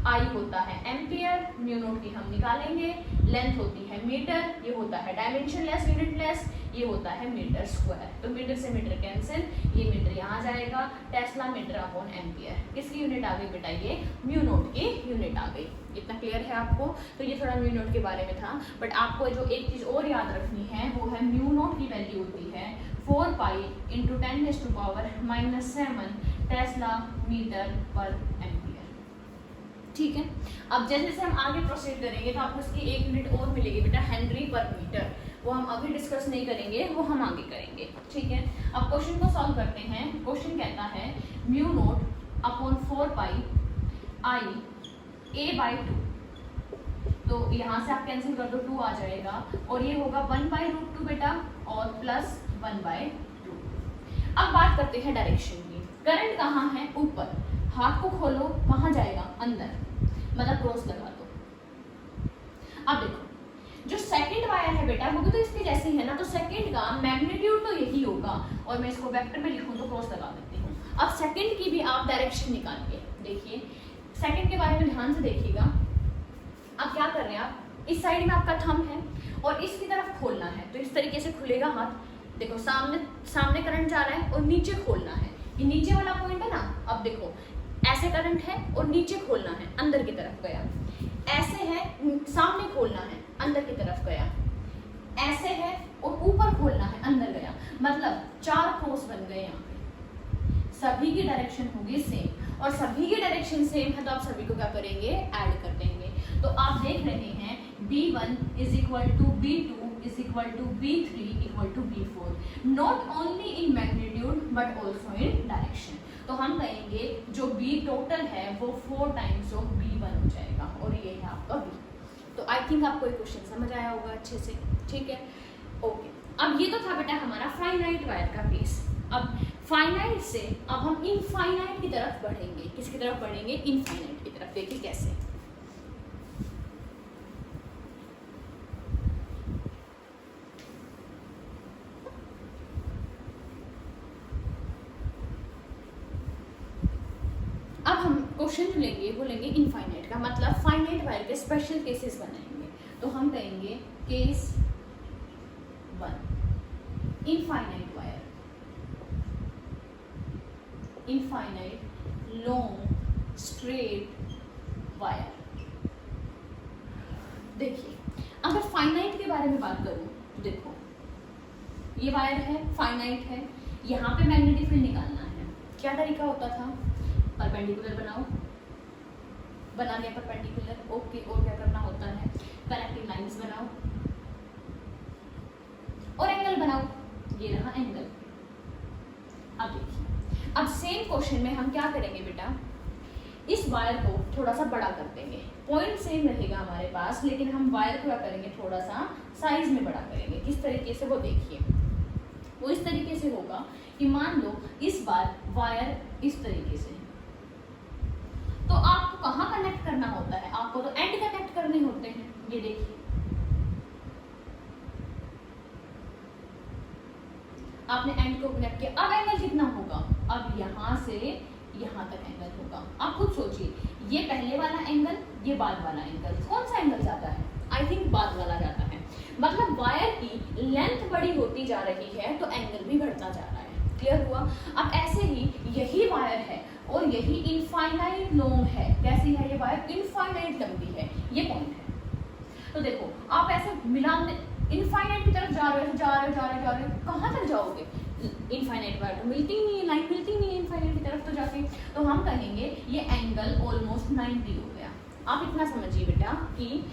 I होता है एम्पियर, μ0 की हम निकालेंगे, लेंथ होती है मीटर, ये होता है डायमेंशनलेस यूनिटलेस, ये होता है मीटर स्क्वायर। तो मीटर से मीटर कैंसिल, ये मीटर यहाँ जाएगा, टेस्ला मीटर अपॉन एम्पियर। किसकी यूनिट आ गई बेटा, ये μ0 की यूनिट आ गई। इतना क्लियर है आपको, तो ये थोड़ा μ0 के बारे में था। बट आपको जो एक चीज़ और याद रखनी है वो है μ0 की वैल्यू होती है 4π × 10⁻⁻7 टेस्ला मीटर पर एम्पियर। ठीक है, अब जैसे जैसे हम आगे प्रोसीड करेंगे तो आपको इसकी एक यूनिट और मिलेगी बेटा, हेनरी पर मीटर। वो हम अभी डिस्कस नहीं करेंगे, वो हम आगे करेंगे। ठीक है, अब क्वेश्चन को सॉल्व करते हैं। क्वेश्चन कहता है μ0/4π I a/2, तो यहाँ से आप कैंसिल कर दो, 2 आ जाएगा और ये होगा 1/√2 बेटा और प्लस 1/2। अब बात करते हैं डायरेक्शन की। करंट कहाँ है, ऊपर, हाथ को खोलो, कहाँ जाएगा, अंदर, मतलब क्रॉस लगा दो। अब देखो जो सेकंड वायर है बेटा वो भी तो इसके जैसे है ना, तो सेकंड का मैग्नीट्यूड तो यही होगा और मैं इसको वेक्टर में लिखूं तो क्रॉस लगा देती हूँ। अब सेकंड की भी आप डायरेक्शन निकालिए, देखिए सेकंड के बारे में ध्यान से देखिएगा। अब क्या कर रहे हैं आप, इस साइड में आपका थंब है और इसकी तरफ खोलना है, तो इस तरीके से खुलेगा हाथ। देखो सामने करंट जा रहा है और नीचे खोलना है, ये नीचे वाला पॉइंट है ना। अब देखो ऐसे करंट है और नीचे खोलना है, अंदर की तरफ गया। ऐसे है, सामने खोलना है, अंदर की तरफ गया। ऐसे है और ऊपर खोलना है, अंदर गया। मतलब 4 क्रॉस बन गए यहाँ पे। सभी की डायरेक्शन होगी सेम और सभी की डायरेक्शन सेम है तो आप सभी को क्या करेंगे, ऐड कर देंगे। तो आप देख रहे हैं B1 = B2 = B3 = B4, not only in magnitude but also in direction. तो हम कहेंगे जो B टोटल है वो 4 टाइम्स ऑफ B1 हो जाएगा और ये है आपका B। तो आई थिंक आपको ये क्वेश्चन समझ आया होगा अच्छे से, ठीक है, ओके। अब ये तो था बेटा हमारा फाइनाइट वायर का केस। अब फाइनाइट से अब हम इनफाइनाइट की तरफ बढ़ेंगे। किसकी तरफ बढ़ेंगे? इनफाइनाइट की तरफ। देखिए कैसे। अब हम क्वेश्चन जो लेंगे वो लेंगे इनफाइनाइट का, मतलब फाइनाइट वायर के स्पेशल केसेस बनाएंगे। तो हम कहेंगे case 1 infinite wire, infinite long straight wire. देखिए अगर फाइनाइट के बारे में बात करूं तो देखो ये वायर है, फाइनाइट है, यहाँ पे मैग्नेटिक फील्ड निकालना है। क्या तरीका होता था? परपेंडिकुलर बनाओ, बना लिया परपेंडिकुलर, ओके। और क्या करना होता है? कनेक्टिंग लाइंस बनाओ और एंगल बनाओ। ये रहा एंगल। अब देखिए, अब सेम क्वेश्चन में हम क्या करेंगे बेटा, इस वायर को थोड़ा सा बड़ा कर देंगे। पॉइंट सेम रहेगा हमारे पास, लेकिन हम वायर को क्या करेंगे, थोड़ा सा साइज में बड़ा करेंगे। किस तरीके से वो देखिए। वो इस तरीके से होगा कि मान लो इस बार वायर इस तरीके से, तो आपको कहाँ कनेक्ट करना होता है? आपको तो एंड कनेक्ट करने होते हैं। ये देखिए आपने एंड को कनेक्ट किया। अब एंगल कितना होगा? अब यहाँ से यहाँ तक एंगल होगा। आप खुद सोचिए, ये पहले वाला एंगल, ये बाद वाला एंगल, कौन सा एंगल जाता है? आई थिंक बाद वाला जाता है। मतलब वायर की लेंथ बड़ी होती जा रही है तो एंगल भी बढ़ता जा रहा है। क्लियर हुआ? अब ऐसे ही यही वायर है और यही इनफाइनाइट लॉन्ग है। कैसी है ये वायर? इनफाइनाइट लंबी है। ये पॉइंट है। तो देखो आप ऐसे मिलान इनफाइनाइट की तरफ जा रहे हो, जा रहे हो, कहाँ तक जाओगे? इनफाइनाइट वायर तो मिलती नहीं है, लाइन मिलती नहीं है इनफाइनाइट की तरफ तो जाके। तो हम कहेंगे ये एंगल ऑलमोस्ट 90 हो गया। आप इतना समझिए बेटा कि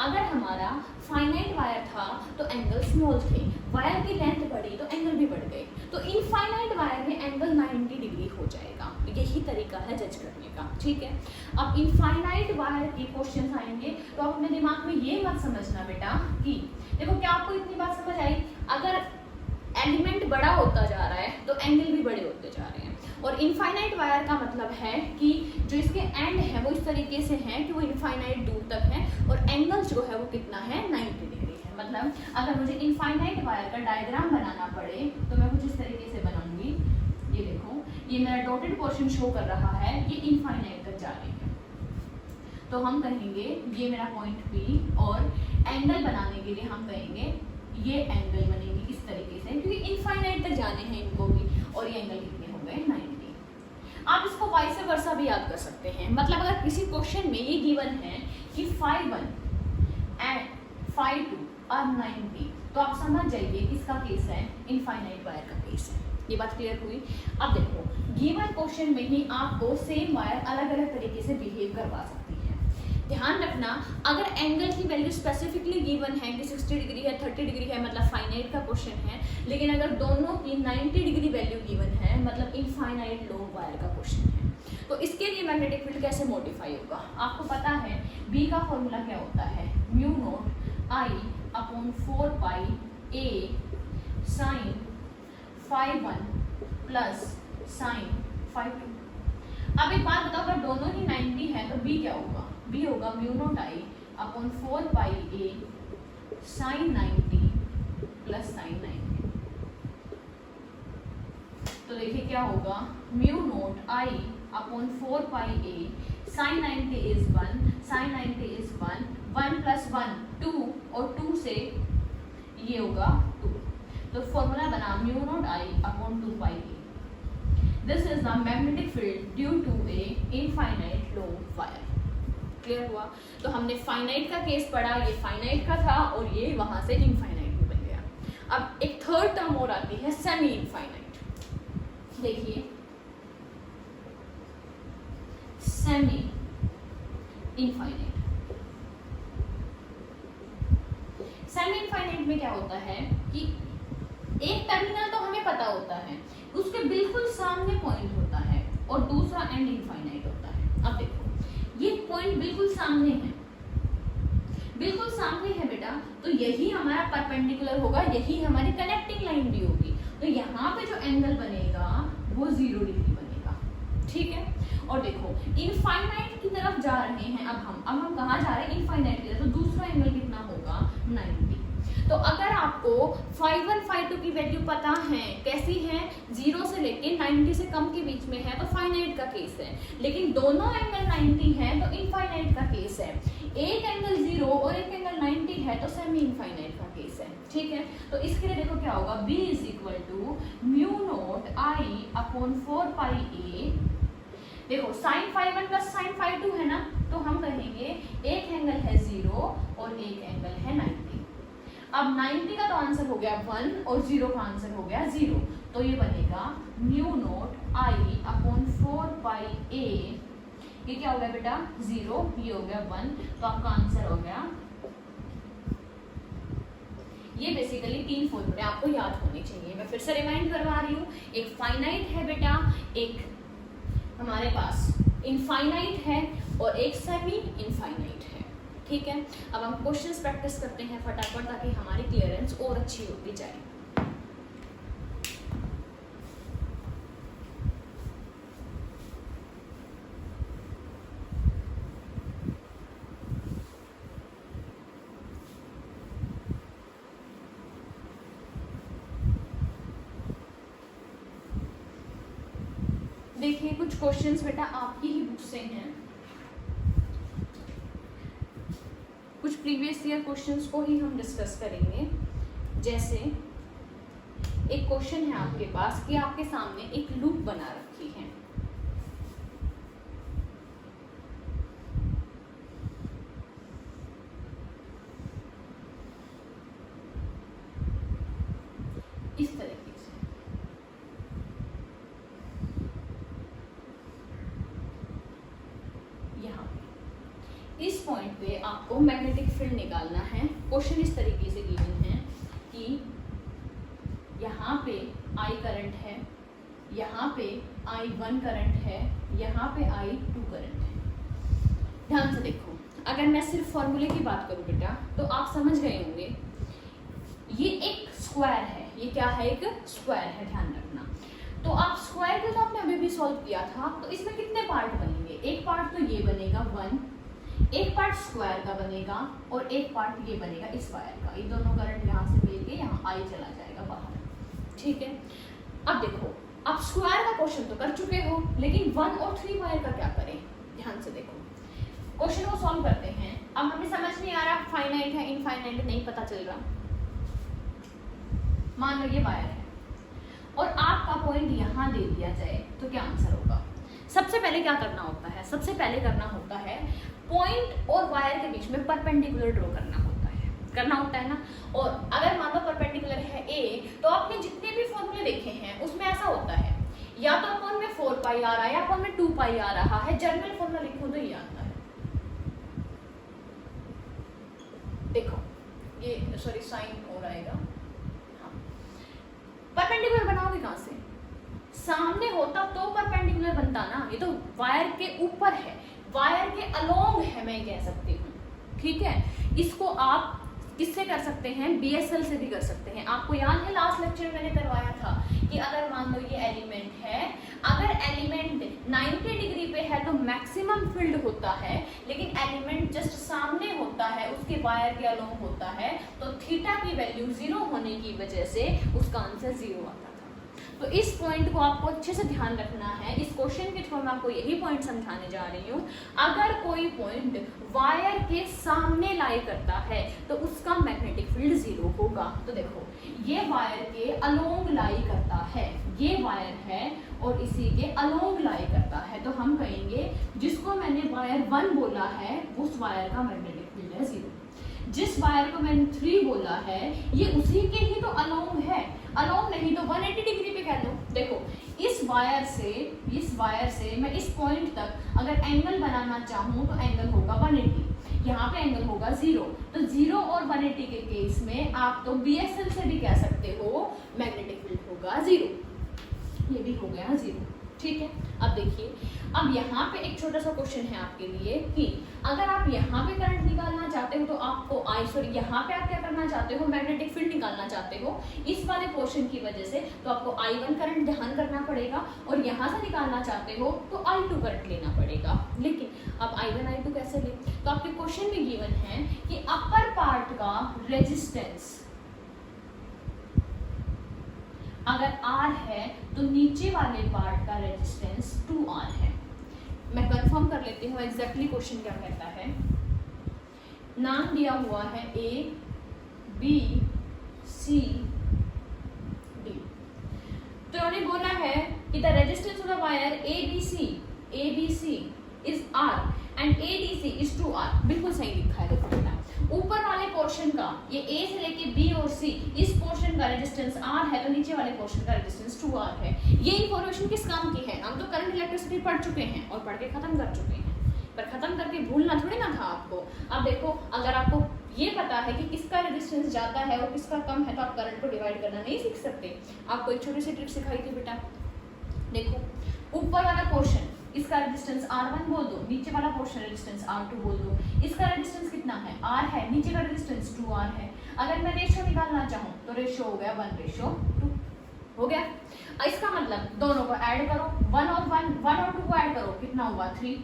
अगर हमारा फाइनाइट वायर था तो एंगल स्मॉल थे, वायर की लेंथ बढ़ी तो एंगल भी बढ़ गए। तो इनफाइनाइट वायर में एंगल 90 डिग्री हो जाएगा। यही तरीका है जज करने का, ठीक है। अब इनफाइनाइट वायर के क्वेश्चन आएंगे तो अपने दिमाग में ये मत समझना बेटा कि देखो, क्या आपको इतनी बात समझ आई? अगर एलिमेंट बड़ा होता जा रहा है तो एंगल भी बड़े होते जा रहे हैं। और इनफाइनाइट वायर का मतलब है कि जो इसके एंड है वो इस तरीके से है कि वो इनफाइनाइट दूर तक है और एंगल जो है वो कितना है? 90 डिग्री है। मतलब अगर मुझे इनफाइनाइट वायर का डायग्राम बनाना पड़े तो मैं कुछ इस तरीके से बनाऊंगी। ये देखो, ये मेरा डॉटेड पोर्शन शो कर रहा है, ये इनफाइनाइट तक जा रही है। तो हम कहेंगे ये मेरा पॉइंट बी, और एंगल बनाने के लिए हम कहेंगे ये एंगल बनेगी इस तरीके से, क्योंकि इनफाइनाइट तक जाने हैं इनको भी। और ये एंगल कितने हो गए? 90। आप इसको वाइस वर्सा भी याद कर सकते हैं। मतलब अगर किसी क्वेश्चन में ये गिवन है कि φ1 एंड φ2 आर 90, तो आप समझ जाइए किसका केस है? इनफाइनाइट वायर का केस है। ये बात क्लियर हुई? अब देखो, गिवन क्वेश्चन में ही आपको सेम वायर अलग अलग तरीके से बिहेव करवा सकती है। ध्यान रखना, अगर एंगल की वैल्यू स्पेसिफिकली गिवन है कि 60 डिग्री है, 30 डिग्री है, मतलब फाइनाइट का क्वेश्चन है, लेकिन अगर दोनों की 90 डिग्री वैल्यू गिवन है, मतलब इनफाइनाइट लॉन्ग वायर का क्वेश्चन है, तो इसके लिए मैग्नेटिक फील्ड कैसे मॉडिफाई होगा? आपको पता है बी का फॉर्मूला क्या होता है? Mu naught I upon 4 pi A sign φ1 plus sign φ2। अब एक बात बताओ, अगर दोनों ही 90 है तो बी क्या होगा? बी होगा mu naught I upon 4 pi A sine 90 plus sine 90। तो देखिए क्या होगा, mu naught I upon 4 pi A sine 90 is 1, sine 90 is 1, 1 plus 1 2, और 2 से ये होगा 2। तो फॉर्मूला बना mu naught I upon 2 pi A. This is the magnetic field due to a infinite long wire. Clear हुआ? तो हमने फाइनाइट का केस पढ़ा, ये फाइनाइट का था और ये वहां से इनफाइनाइट में बन गया। अब एक थर्ड टर्म और आती है सेमी इनफाइनाइट। देखिए सेमी इनफाइनाइट, सेमी इनफाइनाइट में क्या होता है कि एक टर्मिनल तो हमें पता होता है, उसके बिल्कुल सामने पॉइंट होता है, और दूसरा एंड इनफाइनाइट होता है। अब देखो ये पॉइंट बिल्कुल सामने है, बिल्कुल सामने है बेटा, तो यही हमारा परपेंडिकुलर होगा, यही हमारी कनेक्टिंग लाइन भी होगी। तो यहाँ पे जो एंगल बनेगा वो 0 डिग्री बनेगा, ठीक है। और देखो इनफाइनाइट की तरफ जा रहे हैं अब हम कहाँ जा रहे हैं, इनफाइनाइट की तरफ, तो दूसरा एंगल कितना होगा 90। तो अगर आपको φ1 φ2 की वैल्यू पता है, कैसी है, 0 से लेके 90 से कम के बीच में है तो फाइनाइट का केस है, लेकिन दोनों एंगल 90 है तो इनफाइनाइट का केस है। एक एंगल 0 और एक एंगल 90 है तो सेमी इनफाइनाइट का केस है, ठीक है। तो इसके लिए देखो क्या होगा, B = μ0 I/4πa। देखो sin φ1 प्लस sin φ2 है ना, तो हम कहेंगे एक एंगल है 0 और एक एंगल है 90। अब 90 का तो आंसर हो गया 1 और 0 का आंसर हो गया 0, तो ये बनेगा μ0 I/4πa। ये क्या हो गया बेटा 0, ये हो गया 1, तो आपका आंसर हो गया। ये बेसिकली 3 फॉर्मूले आपको याद होने चाहिए। मैं फिर से रिमाइंड करवा रही हूँ, एक फाइनाइट है बेटा, एक हमारे पास इनफाइनाइट है और एक सेमी इनफाइनाइट है, ठीक है। अब हम क्वेश्चंस प्रैक्टिस करते हैं फटाफट, ताकि हमारी क्लियरेंस और अच्छी होती जाए। देखिए कुछ क्वेश्चंस बेटा आपकी ही बुक से हैं, कुछ प्रीवियस ईयर क्वेश्चंस को ही हम डिस्कस करेंगे। जैसे एक क्वेश्चन है आपके पास कि आपके सामने एक लूप बना रखी है, इस तरीके से। यहाँ पे इस पॉइंट पे आपको मैग्नेटिक फील्ड निकालना है। क्वेश्चन इस तरीके से गिवन है कि यहाँ पे I करंट है, यहाँ पे I1 करंट है, यहाँ पे I2 करंट है। ध्यान से देखो, अगर मैं सिर्फ फॉर्मूले की बात करूँ बेटा तो आप समझ गए होंगे, ये एक स्क्वायर है, ये क्या है, एक स्क्वायर है, ध्यान रखना। तो आप स्क्वायर को तो आपने अभी भी सॉल्व किया था, तो इसमें कितने पार्ट बनेंगे, एक पार्ट तो ये बनेगा 1, एक पार्ट स्क्वायर का बनेगा और एक पार्ट ये बनेगा इस वायर का। ये दोनों करंट यहाँ से मिल के यहाँ I चला जाएगा बाहर, ठीक है। अब देखो आप स्क्वायर का क्वेश्चन तो कर चुके हो, लेकिन 1 और 3 वायर का क्या करें, ध्यान से देखो। क्वेश्चन को सॉल्व करते हैं। अब हमें समझ नहीं आ रहा फाइनाइट है इनफाइनाइट नहीं पता चल रहा। मान लो ये वायर है और आपका पॉइंट यहाँ दे दिया जाए तो क्या आंसर होगा। सबसे पहले क्या करना होता है, सबसे पहले करना होता है पॉइंट और वायर के बीच में परपेंडिकुलर ड्रॉ करना होता है ना। और अगर मान लो परपेंडिकुलर है A, तो आपने जितने भी फॉर्मूले देखे हैं उसमें ऐसा होता है, या तो अपन में 4 पाई आ रहा है या अपन में 2 पाई आ रहा है। जर्नल फॉर्मूला लिखो तो ये आता है। देखो ये सॉरी साइन हो रहेगा, हाँ। परपेंडिकुलर बनाओगे कहाँ से, सामने होता तो परपेंडिकुलर बनता ना, ये तो वायर के ऊपर है, वायर के अलोंग है, मैं कह सकती हूँ, ठीक है। इसको आप किससे कर सकते हैं, BSL से भी कर सकते हैं। आपको याद है लास्ट लेक्चर में मैंने करवाया था कि अगर मान लो ये एलिमेंट है, अगर एलिमेंट 90 डिग्री पे है तो मैक्सिमम फील्ड होता है, लेकिन एलिमेंट जस्ट सामने होता है, उसके वायर के अलोंग होता है, तो थीटा की वैल्यू 0 होने की वजह से उसका आंसर 0 आता था। तो इस पॉइंट को आपको अच्छे से ध्यान रखना है। इस क्वेश्चन के थ्रू मैं आपको यही पॉइंट समझाने जा रही हूँ। अगर कोई पॉइंट वायर के सामने लाई करता है तो उसका मैग्नेटिक फील्ड 0 होगा। तो देखो ये वायर के अलोंग लाई करता है, ये वायर है और इसी के अलोंग लाई करता है, तो हम कहेंगे जिसको मैंने वायर 1 बोला है उस वायर का मैग्नेटिक फील्ड है 0। जिस वायर को मैंने 3 बोला है ये उसी के ही तो अलोंग है, अलोंग नहीं तो 180 डिग्री पे कह लो। देखो इस वायर से मैं इस पॉइंट तक अगर एंगल बनाना चाहूँ तो एंगल होगा 180, यहाँ पे एंगल होगा 0। तो 0 और 180 के केस में आप तो BSL से भी कह सकते हो मैग्नेटिक फील्ड होगा 0। ये भी हो गया 0, ठीक है। अब देखिए, अब यहाँ पे एक छोटा सा क्वेश्चन है आपके लिए कि अगर आप यहाँ पे करंट निकालना चाहते हो तो आपको यहाँ पे आप क्या करना चाहते हो, मैग्नेटिक फील्ड निकालना चाहते हो इस वाले पोर्शन की वजह से, तो आपको I1 करंट ध्यान करना पड़ेगा, और यहाँ से निकालना चाहते हो तो I2 करंट लेना पड़ेगा। लेकिन अब I1 I2 कैसे ले, तो आपके क्वेश्चन में गिवन है कि अपर पार्ट का रेजिस्टेंस अगर R है तो नीचे वाले पार्ट का रेजिस्टेंस 2R है। मैं कंफर्म कर लेती हूँ एग्जैक्टली क्वेश्चन क्या कहता है। नाम दिया हुआ है A, B, C, D। तो उन्होंने बोला है कि the resistance of the wire ABC is R and ADC is 2R। बिल्कुल सही लिखा है, देखो बेटा, ऊपर वाले पोर्शन का ये A से लेके B और C, इस पोर्शन का रेजिस्टेंस R है तो नीचे वाले पोर्शन का रेजिस्टेंस 2R है। ये इंफॉर्मेशन किस काम की है, हम तो करंट इलेक्ट्रिसिटी पढ़ चुके हैं और पढ़ के खत्म कर चुके हैं, पर खत्म करके भूलना थोड़ी ना था आपको। अब देखो, अगर आपको ये पता है कि किसका रेजिस्टेंस ज्यादा है और किसका कम है तो आप करंट को डिवाइड करना नहीं सीख सकते। आपको एक छोटी सी ट्रिक सिखाई थी बेटा, देखो ऊपर वाला पोर्शन इसका रेजिस्टेंस R1 बोल दो, नीचे वाला पोर्शन रेजिस्टेंस R2 बोल दो। इसका रेजिस्टेंस कितना है, R है, नीचे का रेजिस्टेंस 2R है। अगर मैं रेशियो निकालना चाहूँ तो रेशियो हो गया 1:2 हो गया। इसका मतलब दोनों को ऐड करो, 1 और 2 को ऐड करो, कितना हुआ 3।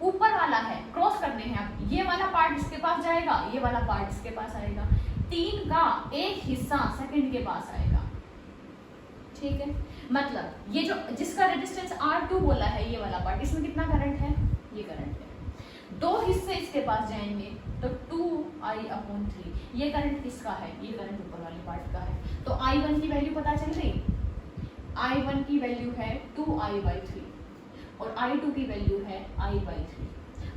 ऊपर वाला है, क्रॉस करने हैं आप, ये वाला पार्ट इसके पास जाएगा, ये वाला पार्ट इसके पास आएगा, 3 का एक हिस्सा सेकंड के पास आएगा, ठीक है। मतलब ये जो जिसका रेजिस्टेंस R2 बोला है, ये वाला पार्ट, इसमें कितना करंट है, ये करंट है, 2 हिस्से इसके पास जाएंगे तो 2I/3। ये करंट किसका है, ये करंट ऊपर वाले पार्ट का है। तो I1 की वैल्यू पता चल गई, I1 की वैल्यू है 2I/3 और I2 की वैल्यू है I/3।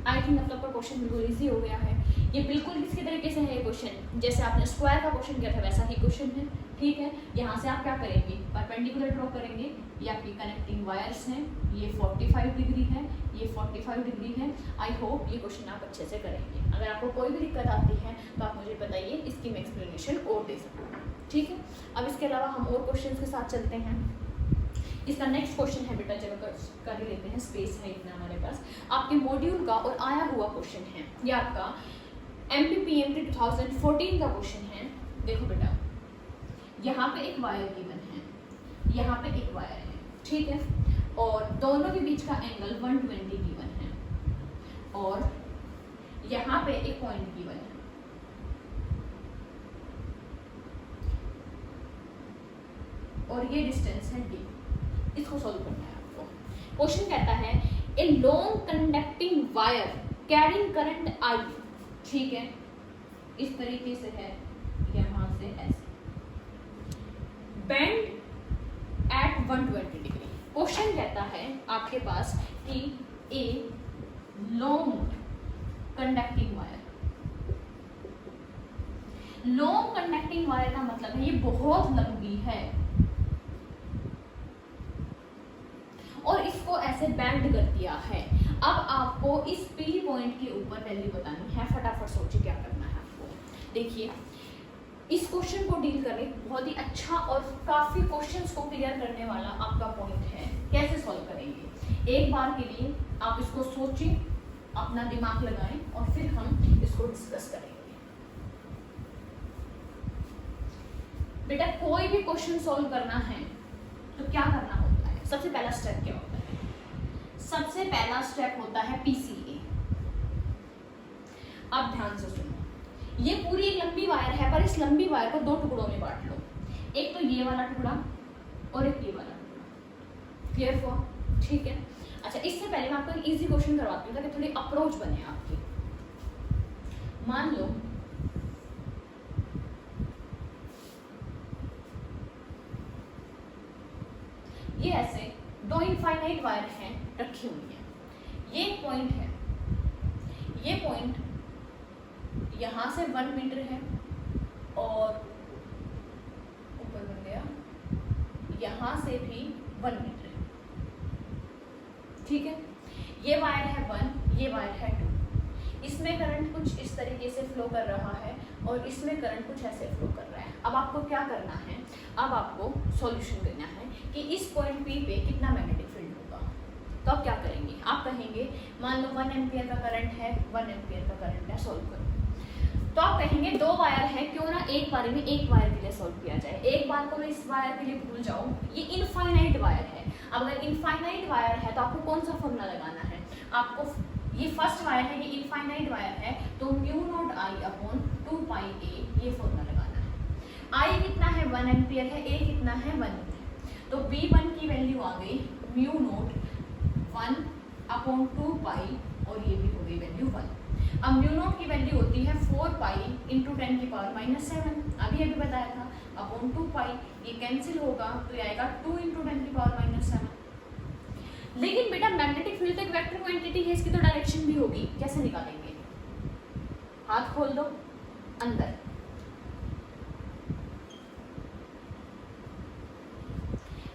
आई थिंक अब तक का क्वेश्चन बिल्कुल इजी हो गया है। ये बिल्कुल किसके तरीके से है, ये क्वेश्चन जैसे आपने स्क्वायर का क्वेश्चन किया था वैसा ही क्वेश्चन है, ठीक है। यहाँ से आप क्या करेंगे, परपेंडिकुलर ड्रॉ करेंगे, ये आपकी कनेक्टिंग वायर्स हैं, ये 45 डिग्री है, ये 45 डिग्री है। आई होप ये क्वेश्चन आप अच्छे से करेंगे। अगर आपको कोई भी दिक्कत आती है तो आप मुझे बताइए, इसकी मैं एक्सप्लेनेशन और दे सकूँ, ठीक है। अब इसके अलावा हम और क्वेश्चन के साथ चलते हैं। इसका नेक्स्ट क्वेश्चन है बेटा, चलो कर ही लेते हैं, स्पेस है इतना हमारे पास। आपके मॉड्यूल का और आया हुआ क्वेश्चन है, ये आपका MPPMT 2014 का क्वेश्चन है। देखो बेटा, यहाँ पे एक वायर गिवन है, यहाँ पे एक वायर है, ठीक है, और दोनों के बीच का एंगल 120 गिवन है, और यहाँ पे एक पॉइंट गिवन है, और ये डिस्टेंस है D। इसको सॉल्व करना है आपको। क्वेश्चन कहता है a long conducting wire carrying current I, ठीक है, इस तरीके से है, यहां से ऐसे बेंड एट 120 डिग्री। क्वेश्चन कहता है आपके पास कि a long conducting wire, long conducting wire का मतलब है ये बहुत लंबी है और इसको ऐसे बैंड कर दिया है। अब आपको इस पी पॉइंट के ऊपर वैल्यू बतानी है, फटाफट सोचिए क्या करना है आपको। देखिए, इस क्वेश्चन को डील करने बहुत ही अच्छा और काफी क्वेश्चंस को क्लियर करने वाला आपका पॉइंट है। कैसे सॉल्व करेंगे, एक बार के लिए आप इसको सोचिए, अपना दिमाग लगाएं और फिर हम इसको डिस्कस करेंगे। बेटा, कोई भी क्वेश्चन सॉल्व करना है तो क्या करना होता है, सबसे पहला स्टेप क्या होता है, सबसे पहला स्टेप होता है PCA। अब ध्यान से सुनो, ये पूरी एक लंबी वायर है, पर इस लंबी वायर को 2 टुकड़ों में बांट लो, एक तो ये वाला टुकड़ा और एक ये वाला टुकड़ा। क्लियर हुआ, ठीक है। अच्छा, इससे पहले मैं आपको एक इजी क्वेश्चन करवाती हूँ ताकि थोड़ी अप्रोच बने आपकी। मान लो ये ऐसे 2 इनफाइनाइट वायर हैं रखी हुई है, ये एक पॉइंट है, ये पॉइंट यहाँ से 1 मीटर है और ऊपर बन गया, यहाँ से भी 1 मीटर है, ठीक है। ये वायर है 1, ये वायर है 2, इसमें करंट कुछ इस तरीके से फ्लो कर रहा है और इसमें करंट कुछ ऐसे फ्लो कर रहा है। अब आपको क्या करना है, अब आपको सॉल्यूशन देना है कि इस पॉइंट P पे कितना मैग्नेटिक फील्ड होगा। तो आप क्या करेंगे, आप कहेंगे मान लो 1 एम्पियर का करंट है, 1 एम्पियर का करंट है, सॉल्व करो। तो आप कहेंगे 2 वायर है, क्यों ना एक बार में एक वायर के लिए सॉल्व किया जाए। एक बार को इस वायर के लिए भूल जाओ, ये इनफाइनाइट वायर है। अब अगर इनफाइनाइट वायर है तो आपको कौन सा फॉर्मूला लगाना है, आपको ये फर्स्ट वायर है, ये इनफाइनाइट वायर है, तो mu naught I upon 2 pi ए ये फॉर्मूला लगाना है। आई कितना है 1 एम्पियर है, ए कितना है 1 है, तो V1 की वैल्यू आ गई म्यू नॉट 1 अपॉन 2 पाई और ये भी हो गई वैल्यू 1। अब म्यू नॉट की वैल्यू होती है 4 पाई इंटू 10 की पावर -7, अभी बताया था, अपॉन 2 पाई, ये कैंसिल होगा तो ये आएगा 2 इंटू 10 की पावर -7। लेकिन बेटा मैग्नेटिक फील्ड तो एक वेक्टर क्वांटिटी है, इसकी तो डायरेक्शन भी होगी, कैसे निकालेंगे, हाथ खोल दो अंदर,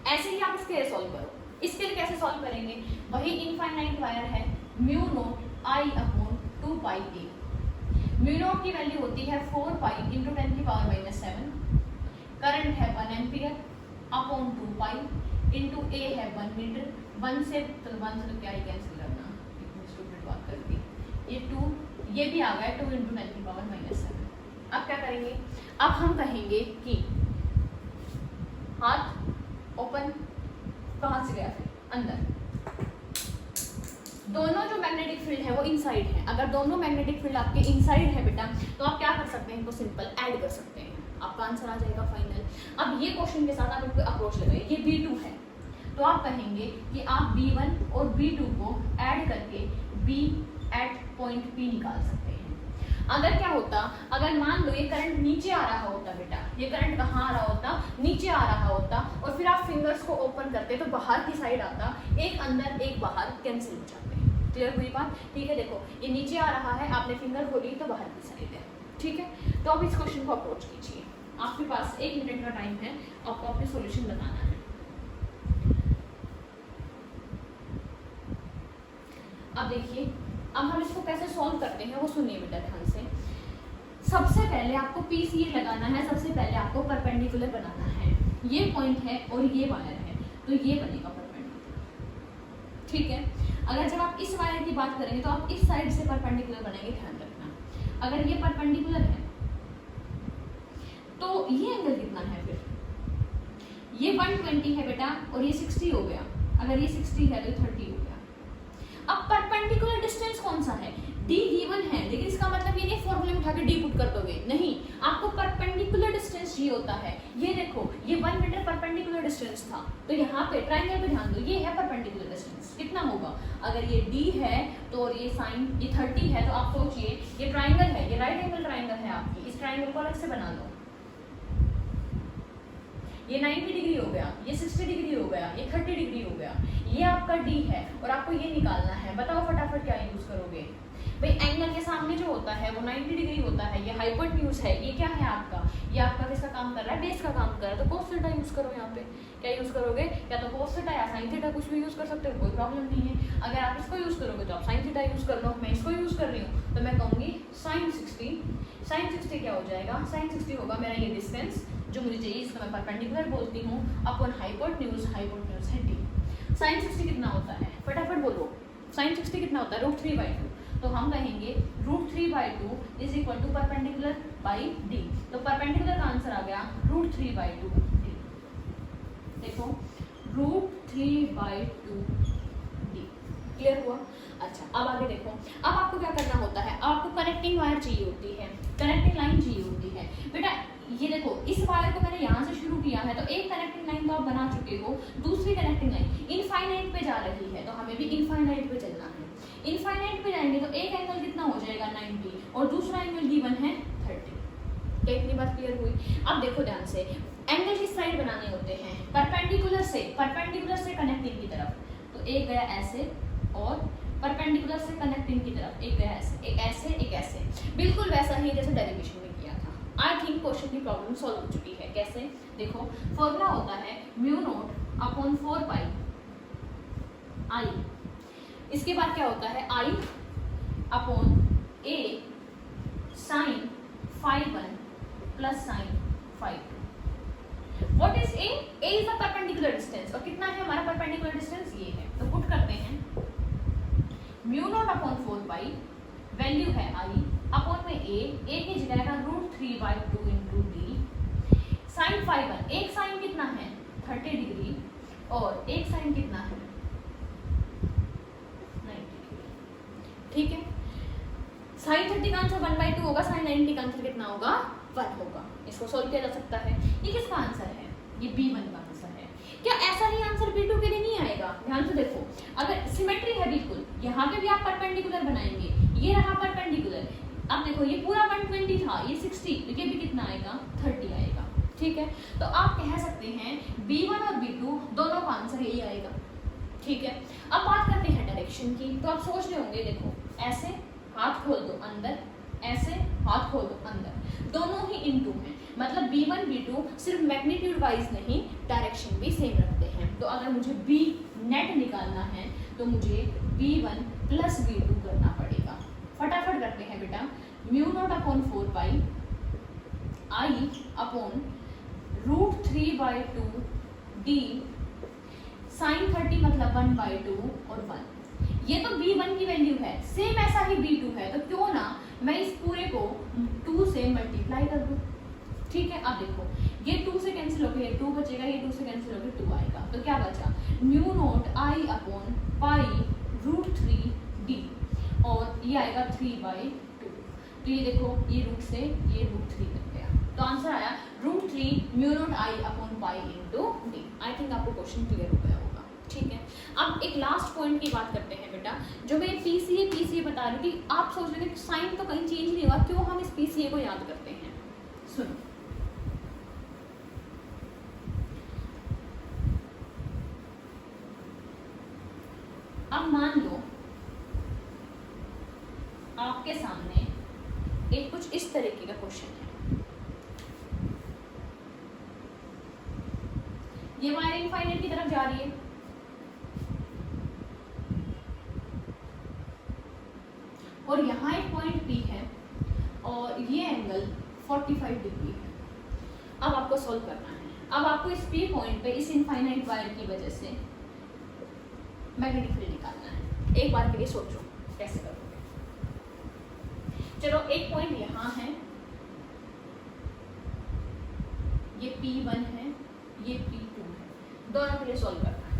ऐसे ही आप इसके लिए सॉल्व करो। इसके लिए कैसे सॉल्व करेंगे, वही इनफाइनाइट वायर है, mu naught I upon 2 pi A, mu naught की वैल्यू होती है 4 पाई इंटू 10 की पावर -7, करंट है 1 एम्पियर अपॉन 2 पाई इंटू ए है 1 मीटर, 1 से तो क्या ही कैंसिल करना, स्टूपिड बात करती, ये 2 ये भी आ गया 2 इंटू 10 की पावर -7। अब क्या करेंगे, अब हम कहेंगे कि हाथ ओपन, कहाँ से गया फिर अंदर, दोनों जो मैग्नेटिक फील्ड है वो इनसाइड है। अगर दोनों मैग्नेटिक फील्ड आपके इनसाइड है बेटा, तो आप क्या कर सकते हैं, इनको सिंपल ऐड कर सकते हैं, आपका आंसर आ जाएगा फाइनल। अब ये क्वेश्चन के साथ आप इनको अप्रोच लगाइए, ये B2 है, तो आप कहेंगे कि आप B1 और B2 को ऐड करके B एट पॉइंट P निकाल सकते हैं। अगर क्या होता, अगर मान लो ये करंट नीचे आ रहा होता बेटा, ये करंट कहाँ आ रहा होता, नीचे आ रहा होता, और फिर आप फिंगर्स को ओपन करते तो बाहर की साइड आता, एक अंदर एक बाहर कैंसिल हो जाते हैं। क्लियर हुई बात, ठीक है। देखो ये नीचे आ रहा है, आपने फिंगर खोली तो बाहर की साइड है, ठीक है। तो अब इस क्वेश्चन को अप्रोच कीजिए, आपके पास 1 मिनट का टाइम है, आपको अपने सॉल्यूशन बताना है। अब देखिए, अब हम इसको कैसे सॉल्व करते हैं वो सुनिए बेटा ध्यान से। सबसे पहले आपको PCA लगाना है, सबसे पहले आपको परपेंडिकुलर बनाना है। ये पॉइंट है और ये वायर है, तो ये बनेगा परपेंडिकुलर, ठीक है। अगर जब आप इस वायर की बात करेंगे तो आप इस साइड से परपेंडिकुलर बनेंगे, ध्यान रखना। अगर ये परपेंडिकुलर है तो ये एंगल कितना है, फिर ये 120 है बेटा और ये 60 हो गया। अगर ये 60 है तो 30 हो गया। अब परपेंडिकुलर डिस्टेंस कौन सा है, D गिवन है, लेकिन इसका मतलब ये नहीं फॉर्मूले में उठा के D पुट कर दोगे, नहीं, आपको परपेंडिकुलर डिस्टेंस ये होता है। ये देखो ये 1 मीटर परपेंडिकुलर डिस्टेंस था, तो यहाँ पे ट्राइंगल पे ध्यान दो, ये है परपेंडिकुलर डिस्टेंस, कितना होगा, अगर ये D है तो और ये साइन ये 30 है, तो आप सोचिए ये ट्राइंगल है, ये राइट एंगल ट्राइंगल है आपकी, इस ट्राइंगल को अलग से बना लो, ये 90 डिग्री हो गया, ये 60 डिग्री हो गया, ये 30 डिग्री हो गया, ये आपका D है और आपको ये निकालना है। बताओ फटाफट क्या यूज करोगे भाई, एंगल के सामने जो होता है वो 90 डिग्री होता है, ये हाइपोटेन्यूज है, ये क्या है आपका, ये आपका किसका काम कर रहा है, बेस का काम कर रहा है, तो कोस थीटा यूज करो। यहाँ पे क्या यूज करोगे, या तो कोस थीटा या साइन थीटा, कुछ भी यूज कर सकते हो, कोई प्रॉब्लम नहीं है। अगर आप इसको यूज करोगे तो आप साइन थीटा यूज कर लो, मैं इसको यूज कर रही हूँ तो मैं कहूँगी साइन 60 क्या हो जाएगा, साइन 60 होगा मेरा ये डिस्टेंस जो मुझे चाहिए, इसको मैं परपेंडिकुलर बोलती हूँ, अपन हाइपोटेन्यूज है D। साइन 60 कितना होता है, फटाफट बोलो, साइन 60 कितना होता है, √3/2, तो हम कहेंगे √3/2 is equal to perpendicular by D। तो परपेंडिकुलर का आंसर आ गया √3/2 D। देखो √3/2 D, क्लियर हुआ। अच्छा अब आगे देखो, अब आपको क्या करना होता है, आपको कनेक्टिंग वायर चाहिए होती है, कनेक्टिंग लाइन चाहिए होती है बेटा। ये देखो इस वायर को मैंने यहाँ से शुरू किया है, तो एक कनेक्टिंग लाइन तो आप बना चुके हो, दूसरी कनेक्टिंग लाइन इनफाइनाइट पे जा रही है, तो हमें भी इनफाइनाइट पे चलना है। इनफाइनाइट पे जाएंगे तो एक एंगल कितना हो जाएगा 90 और दूसरा एंगल गिवन है 30। क्या इतनी बात क्लियर हुई। अब देखो ध्यान से, एंगल किस साइड बनाने होते हैं, परपेंडिकुलर से कनेक्टिंग की तरफ, तो एक गया ऐसे और परपेंडिकुलर से कनेक्टिंग की तरफ एक गया ऐसे, एक ऐसे एक ऐसे, बिल्कुल वैसा ही जैसे डेरिवेशन में किया था। आई थिंक क्वेश्चन की प्रॉब्लम सॉल्व हो चुकी है। कैसे, देखो फॉर्मूला होता है mu naught upon 4 pi I, इसके बाद क्या होता है I upon A sine phi 1 plus sine phi 2। What is A? A is the perpendicular distance, और कितना है हमारा परपेंडिकुलर डिस्टेंस, ये है, तो पुट करते हैं, म्यू नॉट अपॉन 4 वैल्यू है आई अपॉन में ए की जगह का √3/2 इंटू डी साइन फाई 1। एक साइन कितना है 30 डिग्री और एक साइन कितना है 90 डिग्री। ठीक है, साइन 30 का आंसर 1/2 होगा, साइन 90 का आंसर कितना होगा 1 होगा। इसको सोल्व किया जा सकता है। ये किसका आंसर है, ये B1 का आंसर है। क्या ऐसा ही आंसर B2 के लिए नहीं आएगा? ध्यान से देखो, अगर सिमेट्री है बिल्कुल, यहाँ पे भी आप परपेंडिकुलर बनाएंगे, ये रहा परपेंडिकुलर। अब देखो ये पूरा 120 था, ये 60, तो ये भी कितना आएगा 30 आएगा। ठीक है, तो आप कह सकते हैं B1 और B2 दोनों का आंसर यही आएगा। ठीक है, अब बात करते हैं डायरेक्शन की। तो आप सोच रहे होंगे, देखो ऐसे हाथ खोल दो अंदर, ऐसे हाथ खोल दो अंदर, दोनों ही इनटू हैं, मतलब B1 B2 सिर्फ मैग्नीट्यूड वाइज नहीं डायरेक्शन भी सेम रखते हैं। तो अगर मुझे B नेट निकालना है तो मुझे B1 प्लस B2 करना पड़ेगा। फटाफट करते हैं बेटा, म्यू नॉट अपॉन 4 आई अपॉन √3/2 डी साइन 30 मतलब 1/2 और 1। ये तो B1 की वैल्यू है, सेम ऐसा ही B2 है, तो क्यों ना मैं इस पूरे को 2 से मल्टीप्लाई कर दूं। ठीक है, अब देखो ये 2 से कैंसिल होकर ये 2 बचेगा, ये 2 से कैंसिल होकर 2 आएगा, तो क्या बचा mu naught I upon pi √3 D और ये आएगा 3/2। तो ये देखो ये रूट से ये √3 बन गया, तो आंसर आया √3 mu naught I upon pi into D. I think आपको क्वेश्चन क्लियर हो गया होगा। ठीक है, अब एक लास्ट पॉइंट की बात करते हैं बेटा, जो मैं पीसीए बता रही थी। आप सोच रहे थे साइन तो कहीं चेंज नहीं हुआ, क्यों हम इस पीसीए को याद करते हैं? सुनो, अब मान लो आपके सामने एक कुछ इस तरीके का क्वेश्चन है, ये वायर इनफाइनाइट की तरफ जा रही है, और यहाँ एक पॉइंट P है और ये एंगल 45 डिग्री है। अब आपको सॉल्व करना है। अब आपको इस P पॉइंट पे इस इनफाइनाइट वायर की वजह से मैग्नेटिक फील्ड निकालना है। एक बार के लिए सोचो कैसे करोगे। चलो, एक पॉइंट यहाँ है, ये P1 है, ये P2 है, दोनों के लिए सॉल्व करना है।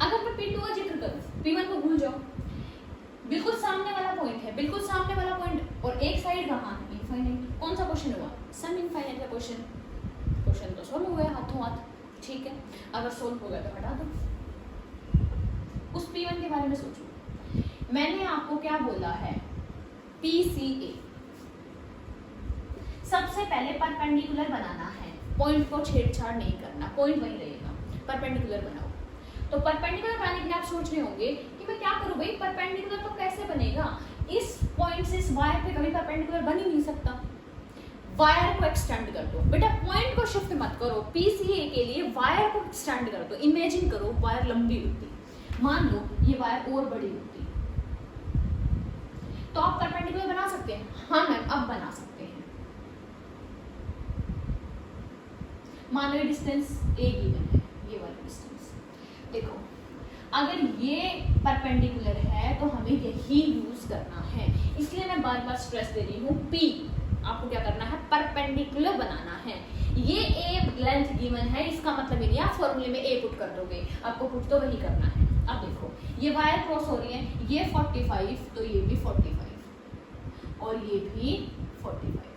अगर मैं P2 का जिक्र करूं, P1 को भूल जाओ, बिल्कुल सामने वाला पॉइंट है, बिल्कुल सामने वाला पॉइंट, और एक साइड कहाँ है इनफाइनाइट। कौन सा क्वेश्चन हुआ? सम इनफाइनाइट का क्वेश्चन। क्वेश्चन तो सॉल्व हो गया हाथों हाथ। ठीक है, अगर सोल्व हो गया तो हटा दो। उस P1 के बारे में सोचो। मैंने आपको क्या बोला है, PCA सबसे पहले परपेंडिकुलर बनाना है, पॉइंट को छेड़छाड़ नहीं करना, पॉइंट वही रहेगा, परपेंडिकुलर बनाओ। तो परपेंडिकुलर बनाने के लिए आप सोच रहे होंगे कि मैं क्या करूं भाई, परपेंडिकुलर तो कैसे बनेगा, इस पॉइंट से इस वायर पे कभी परपेंडिकुलर बन ही नहीं सकता। वायर को एक्सटेंड कर दो बेटा, पॉइंट को शिफ्ट मत करो। पीसीए के लिए वायर को एक्सटेंड कर दो। इमेजिन करो वायर लंबी होती, मान लो ये वायर और बड़ी होती, तो आप परपेंडिकुलर बना सकते हैं? हाँ मैम, अब बना सकते हैं। मान लो ये डिस्टेंस ए गिवन है, ये वाला डिस्टेंस। देखो अगर ये परपेंडिकुलर है तो हमें यही यूज करना है, इसलिए मैं बार बार स्ट्रेस दे रही हूँ, पी आपको क्या करना है, परपेंडिकुलर बनाना है। ये ए लेंथ गिवन है, इसका मतलब ये नहीं आप फॉर्मूले में ए पुट कर दोगे, आपको पुट तो वही करना है। अब देखो ये वायर क्रॉस हो रही है, ये 45 तो ये भी 45 और ये भी 45।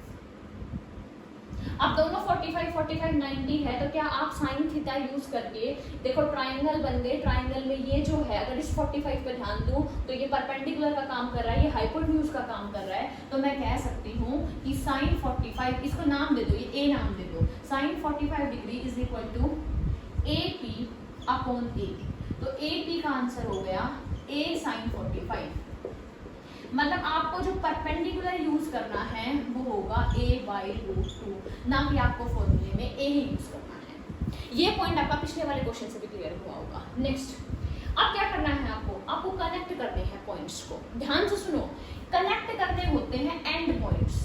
अब दोनों 45 45 90 है, तो क्या आप साइन थीटा यूज करके देखो ट्रायंगल बन गए। ट्रायंगल में ये जो है, अगर इस 45 पे ध्यान दूं तो ये परपेंडिकुलर का काम कर रहा है, ये हाइपोटेन्यूज का काम कर रहा है। तो मैं कह सकती हूँ कि साइन 45, इसको नाम दे दो, ये ए नाम दे दो, sine 45 degree is equal to AP upon A. तो AP का आंसर हो गया A साइन 45। मतलब आपको जो परपेंडिकुलर यूज करना है वो होगा A/√2, ना कि आपको फॉर्मूले में A ही यूज करना है। ये पॉइंट आपका पिछले वाले क्वेश्चन से भी क्लियर हुआ होगा। नेक्स्ट, अब क्या करना है आपको कनेक्ट करने हैं पॉइंट्स को। ध्यान से सुनो, कनेक्ट करने होते हैं एंड पॉइंट्स।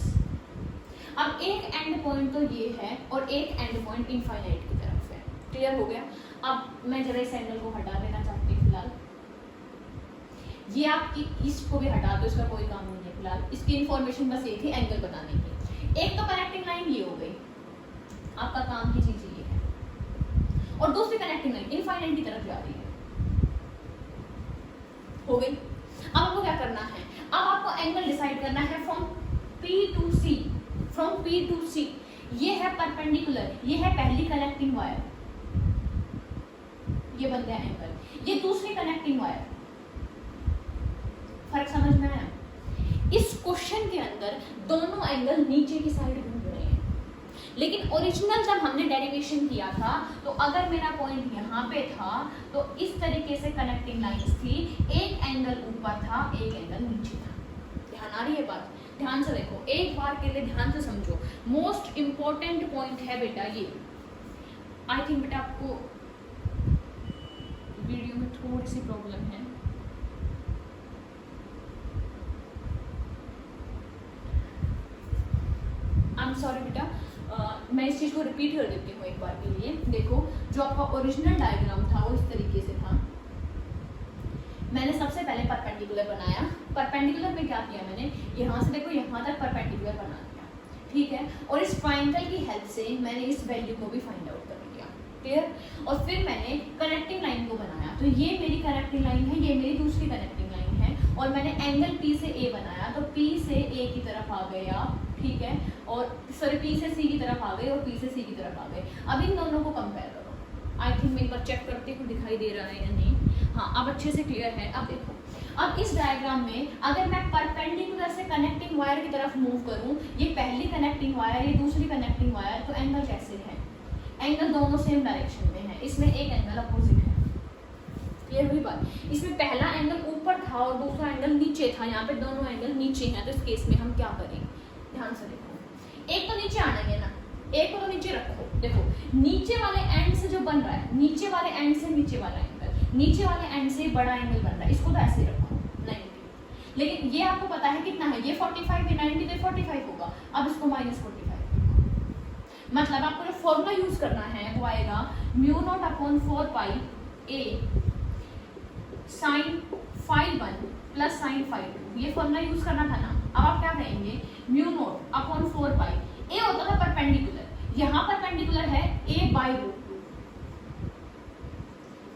अब एक एंड पॉइंट तो ये है और एक एंड पॉइंट इनफाइनाइट की तरफ है। क्लियर हो गया। अब मैं जरा इस एंगल को हटा देना चाहती हूँ फिलहाल। ये आपकी इसको भी हटा दो, इसका कोई काम नहीं है फिलहाल। इसकी इंफॉर्मेशन बस ये थी एंगल बनाने की। एक तो कनेक्टिंग लाइन ये हो गई, आपका काम की चीज ये है, और दूसरी कनेक्टिंग लाइन इनफाइनाइट की तरफ जा रही है। हो गई। अब आपको क्या करना है, अब आपको एंगल डिसाइड करना है from P to C। From P to C ये है परपेंडिकुलर, ये है पहली कनेक्टिंग वायर, ये बन गया एंगल, ये दूसरी कनेक्टिंग वायर। फर्क समझ में आया? इस क्वेश्चन के अंदर दोनों एंगल नीचे की साइड घूम रहे हैं, लेकिन ओरिजिनल जब हमने डेरिवेशन किया था तो अगर मेरा पॉइंट यहाँ पे था तो इस तरीके से कनेक्टिंग लाइंस थी, एक एंगल ऊपर था, एक एंगल नीचे था। ध्यान आ रही है बात? ध्यान से देखो, एक बार के लिए ध्यान से समझो। मोस्ट इंपॉर्टेंट पॉइंट है बेटा ये। आई थिंक बेटा आपको वीडियो में थोड़ी सी प्रॉब्लम है। आई एम सॉरी बेटा, मैं इस चीज़ को रिपीट कर देती हूँ एक बार के लिए। देखो, जो आपका ओरिजिनल डायग्राम था वो इस तरीके से था। मैंने सबसे पहले परपेंडिकुलर बनाया। परपेंडिकुलर में क्या किया मैंने, यहाँ से देखो यहाँ तक परपेंडिकुलर बना दिया, ठीक है। और इस ट्रायंगल की हेल्प से मैंने इस वैल्यू को भी फाइंड आउट कर लिया, क्लियर। और फिर मैंने कनेक्टिंग लाइन को बनाया, तो ये मेरी कनेक्टिंग लाइन है, ये मेरी दूसरी कनेक्टिंग लाइन है, और मैंने एंगल P से A बनाया, तो P से A की तरफ आ गया, ठीक है, और सॉरी P से C की तरफ आ गए और P से C की तरफ आ गए। अब इन दोनों को कंपेयर करो। आई थिंक मैं एक बार चेक करती हूँ दिखाई दे रहा है या नहीं। हाँ, अब अच्छे से क्लियर है। अब देखो, अब इस डायग्राम में अगर मैं परपेंडिकुलर से कनेक्टिंग वायर की तरफ मूव करूँ, ये पहली कनेक्टिंग वायर, ये दूसरी कनेक्टिंग वायर, तो एंगल कैसे है? एंगल दोनों सेम डायरेक्शन में है, इसमें एक एंगल अपोजिट है। क्लियर हुई बात? इसमें पहला एंगल ऊपर था और दूसरा एंगल नीचे था, यहाँ पे दोनों एंगल नीचे हैं, तो इस केस में हम क्या करें? ध्यान से देखो, एक तो नीचे आना है ना, एक को तो नीचे रखो। देखो, नीचे वाले एंड से जो बन रहा है, नीचे वाले एंड से नीचे वाला एंगल, नीचे वाले एंड से बड़ा एंगल बन रहा है, इसको तो ऐसे रखो 90। लेकिन ये आपको पता है कितना है, ये 45 है, 90 तो 45 होगा। अब इसको -45, मतलब आपको जो फॉर्मूला यूज करना है वो आएगा μ0/4π a sin phi1 plus sin phi2। ये फॉर्मूला यूज करना था ना। अब आप क्या कहेंगे, μ0/4π, a होता था परपेंडिकुलर, यहाँ परपेंडिकुलर है a/√2,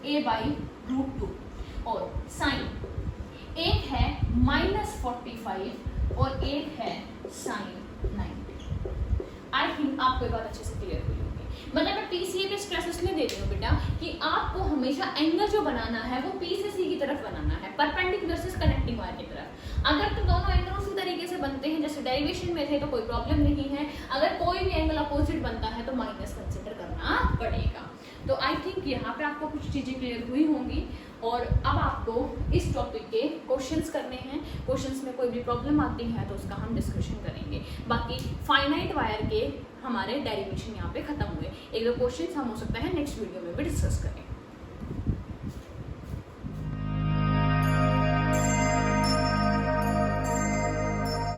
a/√2, और साइन एक है -45 और एक है sin 90। आई थिंक आपको ये बात अच्छे से क्लियर हुई होगी। मतलब मैं PCA पे स्ट्रेस इसलिए देती हूँ बेटा कि आपको हमेशा एंगल जो बनाना है वो P से C की तरफ बनाना है, परपेंडिकुलर से कनेक्टिंग वायर की तरफ। अगर तो दोनों एंगल उसी तरीके से बनते हैं जैसे डेरिवेशन में थे तो कोई प्रॉब्लम नहीं है। अगर कोई भी एंगल अपोजिट बनता है तो माइनस कंसिडर करना पड़ेगा। तो आई थिंक यहाँ पे आपको कुछ चीज़ें क्लियर हुई होंगी। और अब आपको इस टॉपिक के क्वेश्चंस करने हैं। क्वेश्चंस में कोई भी प्रॉब्लम आती है तो उसका हम डिस्कशन करेंगे। बाकी फाइनाइट वायर के हमारे डेरिवेशन यहाँ पे खत्म हुए। एक दो क्वेश्चंस हम हो सकता है नेक्स्ट वीडियो में भी डिस्कस करें।